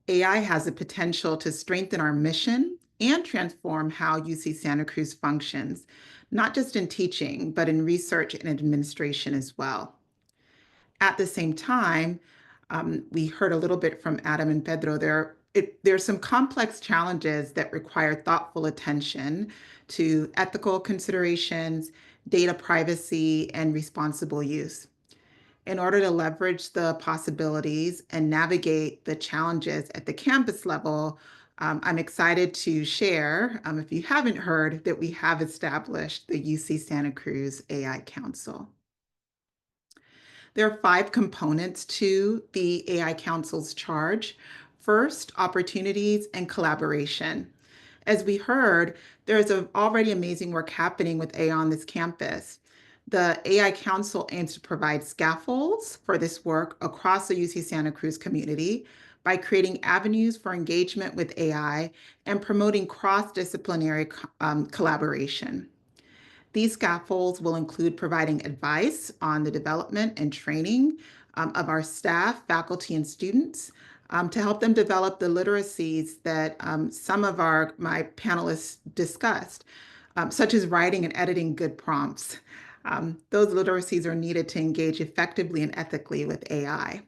AI has the potential to strengthen our mission and transform how UC Santa Cruz functions, not just in teaching, but in research and administration as well. At the same time, we heard a little bit from Adam and Pedro there. There's some complex challenges that require thoughtful attention to ethical considerations, data privacy, and responsible use. In order to leverage the possibilities and navigate the challenges at the campus level, I'm excited to share, if you haven't heard, that we have established the UC Santa Cruz AI Council. There are 5 components to the AI Council's charge. First, opportunities and collaboration. As we heard, there's already amazing work happening with AI on this campus. The AI Council aims to provide scaffolds for this work across the UC Santa Cruz community by creating avenues for engagement with AI and promoting cross-disciplinary collaboration. These scaffolds will include providing advice on the development and training of our staff, faculty, and students to help them develop the literacies that some of my panelists discussed, such as writing and editing good prompts. Those literacies are needed to engage effectively and ethically with AI.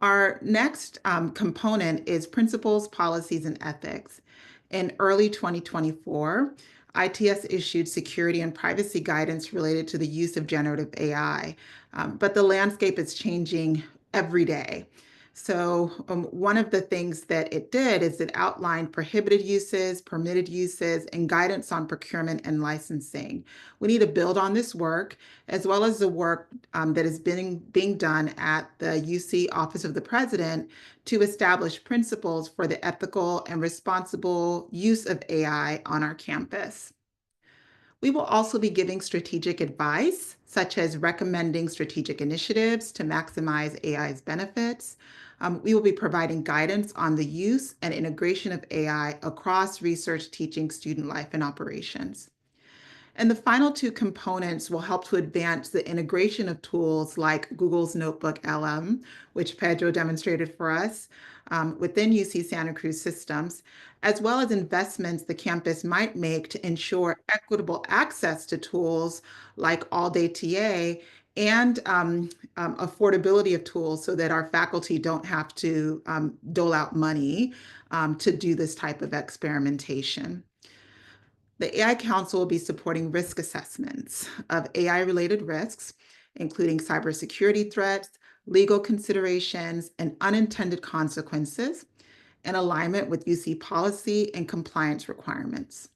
Our next component is principles, policies, and ethics. In early 2024, ITS issued security and privacy guidance related to the use of generative AI, but the landscape is changing every day. So one of the things that it did is it outlined prohibited uses, permitted uses, and guidance on procurement and licensing. We need to build on this work, as well as the work that is being done at the UC Office of the President to establish principles for the ethical and responsible use of AI on our campus. We will also be giving strategic advice, such as recommending strategic initiatives to maximize AI's benefits. We will be providing guidance on the use and integration of AI across research, teaching, student life, and operations. And the final 2 components will help to advance the integration of tools like Google's Notebook LM, which Pedro demonstrated for us, within UC Santa Cruz systems, as well as investments the campus might make to ensure equitable access to tools like all-day TA and affordability of tools so that our faculty don't have to dole out money to do this type of experimentation. The AI Council will be supporting risk assessments of AI-related risks, including cybersecurity threats, legal considerations, and unintended consequences, in alignment with UC policy and compliance requirements.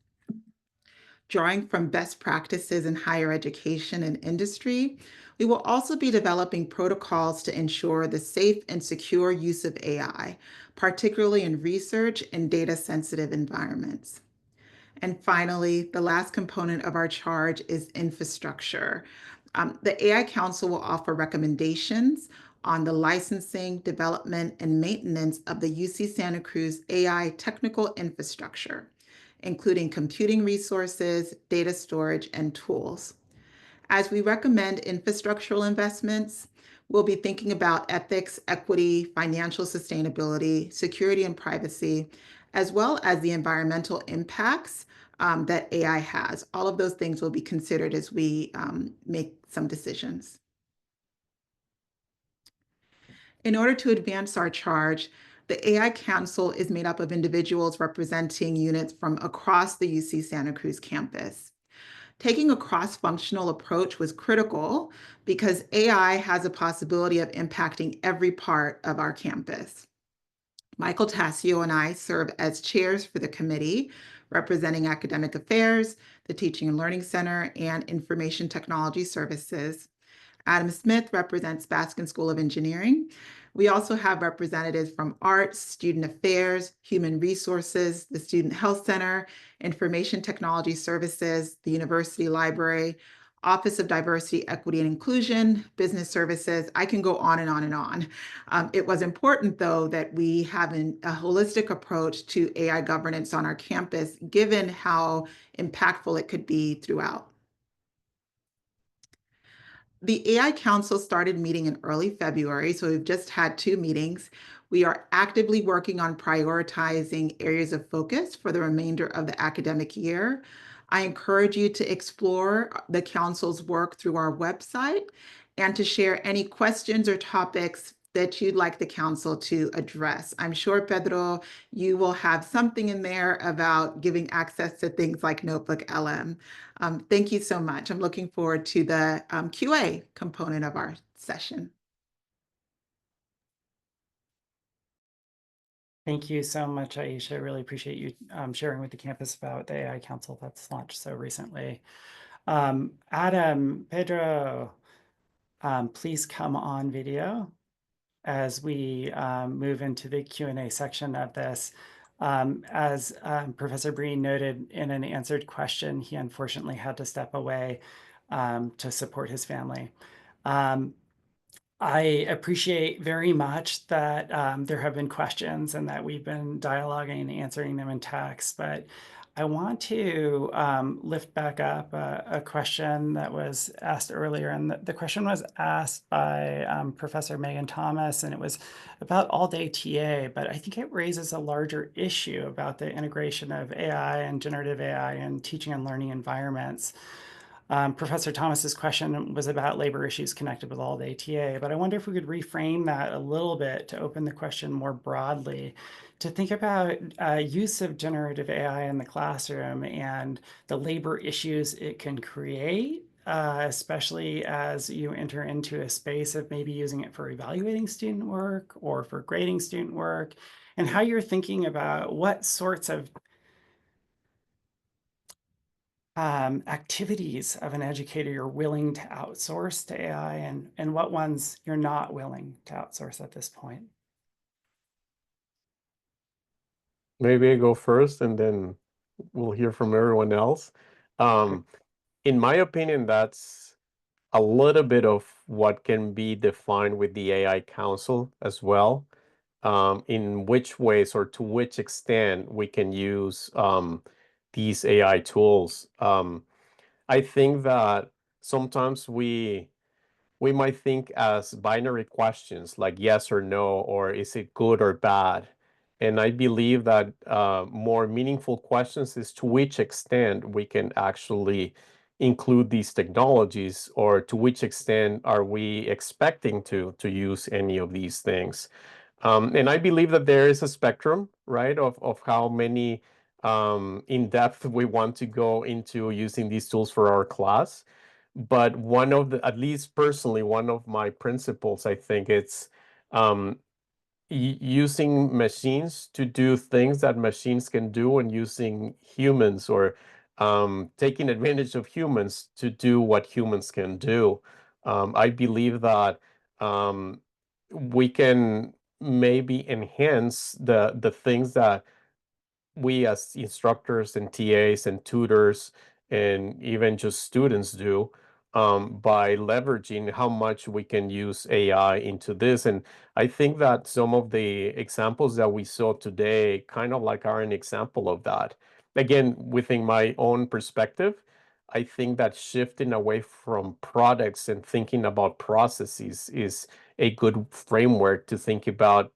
Drawing from best practices in higher education and industry, we will also be developing protocols to ensure the safe and secure use of AI, particularly in research and data-sensitive environments. And finally, the last component of our charge is infrastructure. The AI Council will offer recommendations on the licensing, development, and maintenance of the UC Santa Cruz AI technical infrastructure, including computing resources, data storage, and tools. As we recommend infrastructural investments, we'll be thinking about ethics, equity, financial sustainability, security and privacy, as well as the environmental impacts that AI has. All of those things will be considered as we make some decisions. In order to advance our charge, the AI Council is made up of individuals representing units from across the UC Santa Cruz campus. Taking a cross-functional approach was critical because AI has a possibility of impacting every part of our campus. Michael Tassio and I serve as chairs for the committee, representing academic affairs, the Teaching and Learning Center, and Information Technology Services. Adam Smith represents Baskin School of Engineering. We also have representatives from Arts, Student Affairs, Human Resources, the Student Health Center, Information Technology Services, the University Library, Office of Diversity, Equity, and Inclusion, Business Services. I can go on and on and on. It was important, though, that we have a holistic approach to AI governance on our campus, given how impactful it could be throughout. The AI Council started meeting in early February, so we've just had 2 meetings. We are actively working on prioritizing areas of focus for the remainder of the academic year. I encourage you to explore the Council's work through our website and to share any questions or topics that you'd like the Council to address. I'm sure, Pedro, you will have something in there about giving access to things like Notebook LM. Thank you so much. I'm looking forward to the QA component of our session. Thank you so much, Aisha. I really appreciate you sharing with the campus about the AI Council that's launched so recently. Adam, Pedro, please come on video as we move into the Q&A section of this. As Professor Breen noted in an answered question, he unfortunately had to step away to support his family. I appreciate very much that there have been questions and that we've been dialoguing and answering them in text, but I want to lift back up a question that was asked earlier. And the question was asked by Professor Megan Thomas, and it was about all-day TA, but I think it raises a larger issue about the integration of AI and generative AI in teaching and learning environments. Professor Thomas's question was about labor issues connected with all-day TA, but I wonder if we could reframe that a little bit to open the question more broadly, to think about use of generative AI in the classroom and the labor issues it can create, especially as you enter into a space of maybe using it for evaluating student work or for grading student work, and how you're thinking about what sorts of activities of an educator you're willing to outsource to AI and what ones you're not willing to outsource at this point. Maybe I go first and then we'll hear from everyone else. In my opinion, that's a little bit of what can be defined with the AI Council as well. In which ways or to which extent we can use these AI tools. I think that sometimes we might think as binary questions like yes or no, or is it good or bad? And I believe that more meaningful questions is to which extent we can actually include these technologies, or to which extent are we expecting to use any of these things. And I believe that there is a spectrum, right, of how many in depth we want to go into using these tools for our class. But one of the, at least personally, one of my principles, I think it's using machines to do things that machines can do, and using humans, or taking advantage of humans to do what humans can do. I believe that we can maybe enhance the things that we as instructors and TAs and tutors and even just students do, by leveraging how much we can use AI into this. And I think that some of the examples that we saw today kind of like are an example of that. Again, within my own perspective, I think that shifting away from products and thinking about processes is a good framework to think about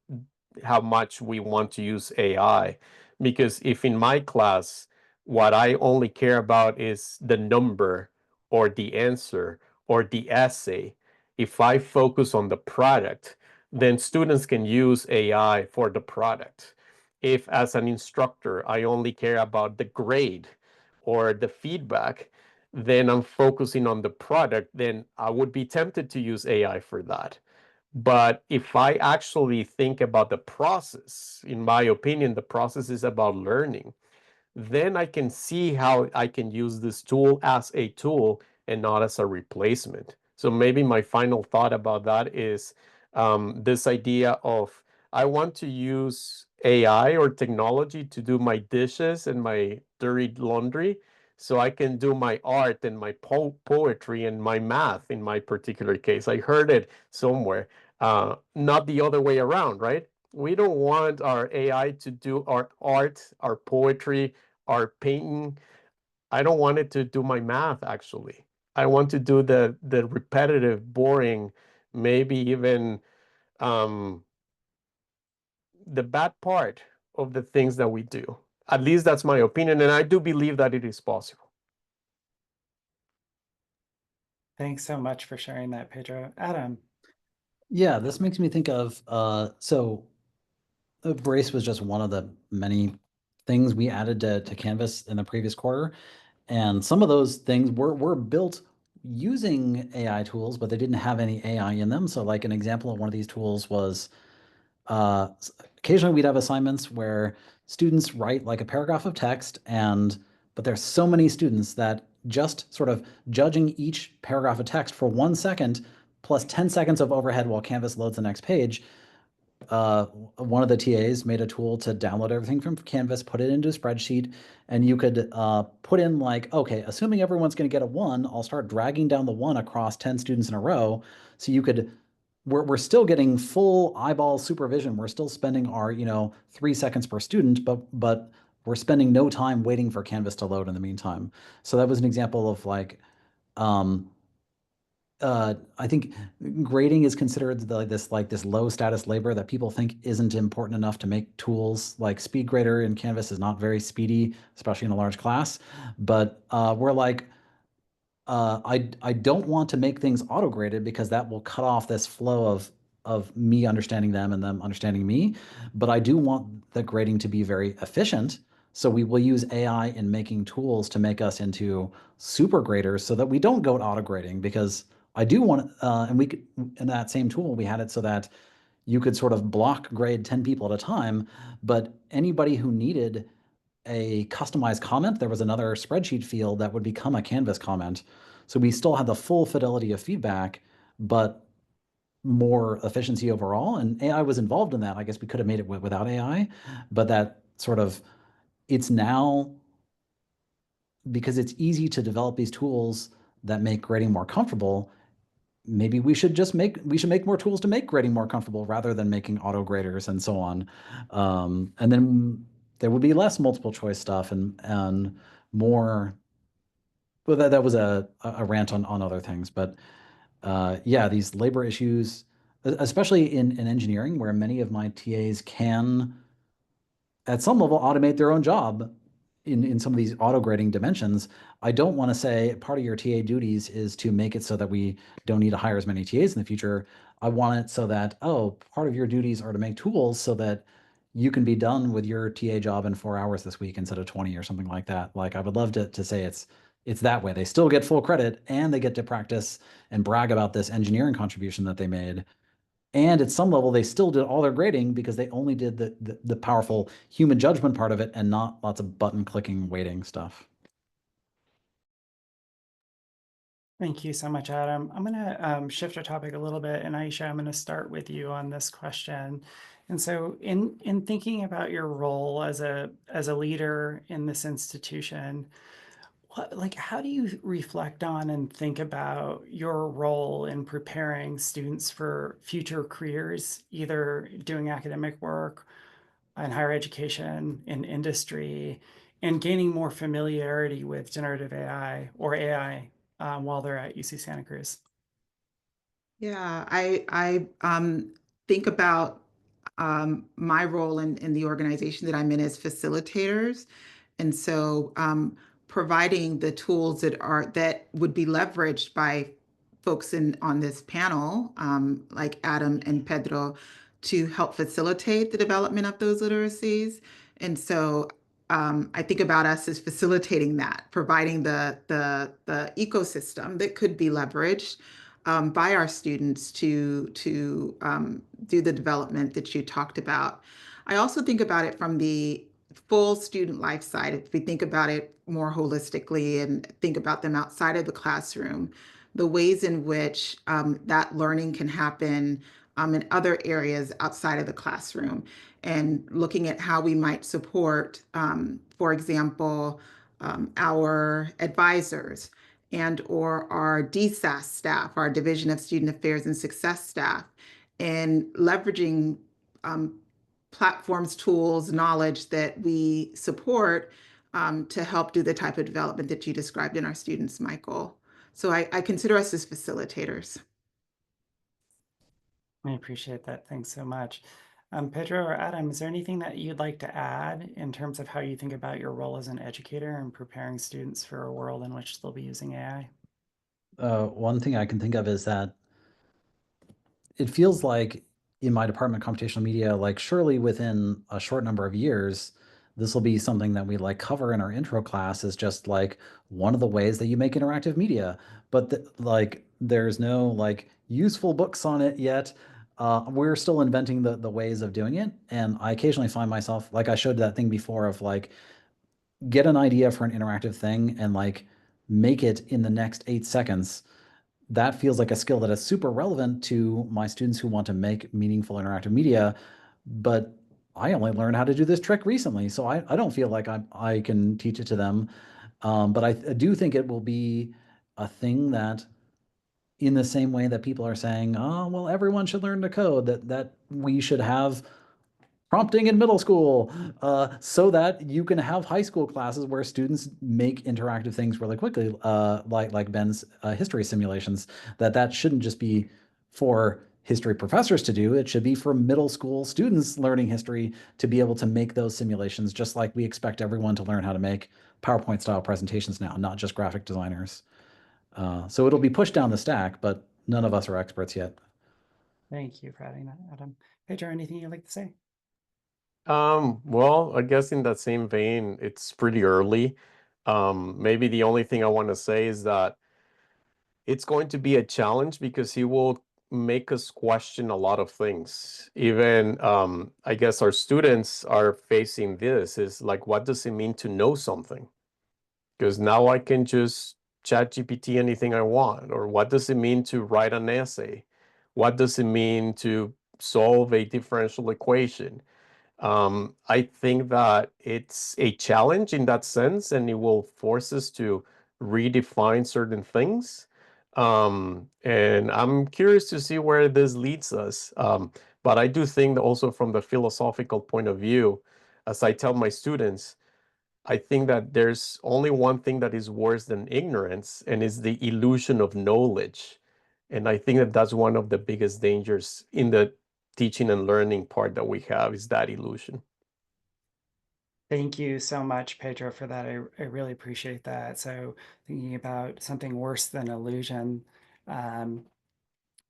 how much we want to use AI. Because if in my class, what I only care about is the number or the answer or the essay, if I focus on the product, then students can use AI for the product. If as an instructor, I only care about the grade or the feedback, then I'm focusing on the product, then I would be tempted to use AI for that. But if I actually think about the process, in my opinion, the process is about learning, then I can see how I can use this tool as a tool and not as a replacement. So maybe my final thought about that is this idea of I want to use AI or technology to do my dishes and my dirty laundry, so I can do my art and my poetry and my math in my particular case. I heard it somewhere, not the other way around, right? We don't want our AI to do our art, our poetry, our painting. I don't want it to do my math, actually. I want to do the repetitive, boring, maybe even the bad part of the things that we do. At least that's my opinion, and I do believe that it is possible. Thanks so much for sharing that, Pedro. Adam. Yeah, this makes me think of Brace was just one of the many things we added to Canvas in the previous quarter. And some of those things were built using AI tools, but they didn't have any AI in them. So like an example of one of these tools was occasionally we'd have assignments where students write like a paragraph of text, but there's so many students that just sort of judging each paragraph of text for 1 second plus 10 seconds of overhead while Canvas loads the next page. One of the TAs made a tool to download everything from Canvas, put it into a spreadsheet, and you could put in like, okay, assuming everyone's going to get a 1, I'll start dragging down the 1 across 10 students in a row. So you could, we're still getting full eyeball supervision. We're still spending our, 3 seconds per student, but we're spending no time waiting for Canvas to load in the meantime. So that was an example of like, I think grading is considered this low status labor that people think isn't important enough to make tools like Speed Grader in Canvas is not very speedy, especially in a large class. But we're like, I don't want to make things auto graded because that will cut off this flow of me understanding them and them understanding me. But I do want the grading to be very efficient. So we will use AI in making tools to make us into super graders so that we don't go to auto grading, because I do want, and we could, in that same tool, we had it so that you could sort of block grade 10 people at a time, but anybody who needed a customized comment, there was another spreadsheet field that would become a Canvas comment. So we still had the full fidelity of feedback, but more efficiency overall. And AI was involved in that. I guess we could have made it without AI, but that sort of, it's now, because it's easy to develop these tools that make grading more comfortable, maybe we should make more tools to make grading more comfortable rather than making auto graders and so on. And then there would be less multiple choice stuff and more. Well, that was a rant on other things, but yeah, these labor issues, especially in engineering, where many of my TAs can, at some level, automate their own job in some of these auto grading dimensions. I don't want to say part of your TA duties is to make it so that we don't need to hire as many TAs in the future. I want it so that, part of your duties are to make tools so that you can be done with your TA job in 4 hours this week instead of 20 or something like that. Like, I would love to say it's that way. They still get full credit and they get to practice and brag about this engineering contribution that they made. And at some level, they still did all their grading because they only did the powerful human judgment part of it and not lots of button clicking, waiting stuff. Thank you so much, Adam. I'm going to shift our topic a little bit, and Aisha, I'm going to start with you on this question. And so, in thinking about your role as a leader in this institution, how do you reflect on and think about your role in preparing students for future careers, either doing academic work in higher education, in industry, and gaining more familiarity with generative AI or AI while they're at UC Santa Cruz? Yeah, I think about my role in the organization that I'm in as facilitators. And so providing the tools that would be leveraged by folks on this panel, like Adam and Pedro, to help facilitate the development of those literacies. And so I think about us as facilitating that, providing the ecosystem that could be leveraged by our students to do the development that you talked about. I also think about it from the full student life side. If we think about it more holistically and think about them outside of the classroom, the ways in which that learning can happen in other areas outside of the classroom, and looking at how we might support, for example, our advisors and or our DSAS staff, our Division of Student Affairs and Success staff, and leveraging platforms, tools, knowledge that we support to help do the type of development that you described in our students, Michael. So I consider us as facilitators. I appreciate that. Thanks so much. Pedro or Adam, is there anything that you'd like to add in terms of how you think about your role as an educator and preparing students for a world in which they'll be using AI? One thing I can think of is that it feels like in my department of computational media, like surely within a short number of years, this will be something that we like cover in our intro class is just like one of the ways that you make interactive media. But like there's no like useful books on it yet. We're still inventing the ways of doing it. And I occasionally find myself, like I showed that thing before of like, get an idea for an interactive thing and like make it in the next 8 seconds. That feels like a skill that is super relevant to my students who want to make meaningful interactive media. But I only learned how to do this trick recently, so I don't feel like I can teach it to them. But I do think it will be a thing that, in the same way that people are saying, oh, well, everyone should learn to code, that we should have prompting in middle school, so that you can have high school classes where students make interactive things really quickly, like Ben's history simulations. That shouldn't just be for history professors to do. It should be for middle school students learning history to be able to make those simulations, just like we expect everyone to learn how to make PowerPoint style presentations now, not just graphic designers. So it'll be pushed down the stack, but none of us are experts yet. Thank you for adding that, Adam. Pedro, anything you'd like to say? Well, I guess in that same vein, it's pretty early. Maybe the only thing I want to say is that it's going to be a challenge because he will make us question a lot of things. Even I guess our students are facing this is like, what does it mean to know something? Because now I can just chat GPT anything I want. Or what does it mean to write an essay? What does it mean to solve a differential equation? I think that it's a challenge in that sense, and it will force us to redefine certain things. And I'm curious to see where this leads us. But I do think that also from the philosophical point of view, as I tell my students, I think that there's only one thing that is worse than ignorance, and is the illusion of knowledge. And I think that that's one of the biggest dangers in the teaching and learning part that we have, is that illusion. Thank you so much, Pedro, for that. I really appreciate that. So thinking about something worse than illusion,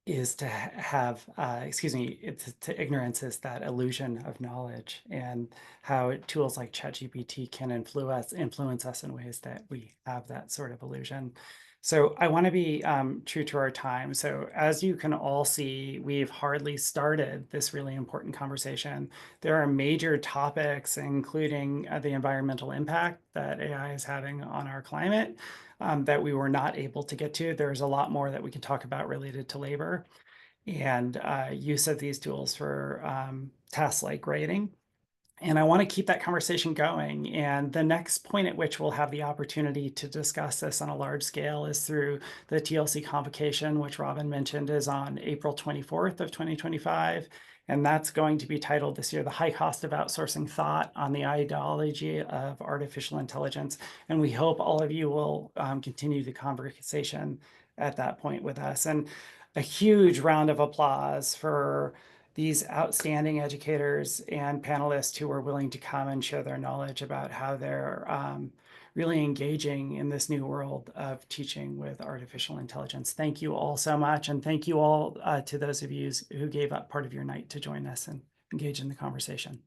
is to have, excuse me, to ignorance is that illusion of knowledge, and how tools like ChatGPT can influence us in ways that we have that sort of illusion. So I want to be true to our time. So as you can all see, we've hardly started this really important conversation. There are major topics, including the environmental impact that AI is having on our climate, that we were not able to get to. There's a lot more that we can talk about related to labor and use of these tools for tasks like grading. And I want to keep that conversation going. And the next point at which we'll have the opportunity to discuss this on a large scale is through the TLC convocation, which Robin mentioned is on April 24th of 2025. And that's going to be titled this year, The High Cost of Outsourcing Thought on the Ideology of Artificial Intelligence. And we hope all of you will continue the conversation at that point with us. And a huge round of applause for these outstanding educators and panelists who are willing to come and share their knowledge about how they're really engaging in this new world of teaching with artificial intelligence. Thank you all so much. And thank you all to those of you who gave up part of your night to join us and engage in the conversation.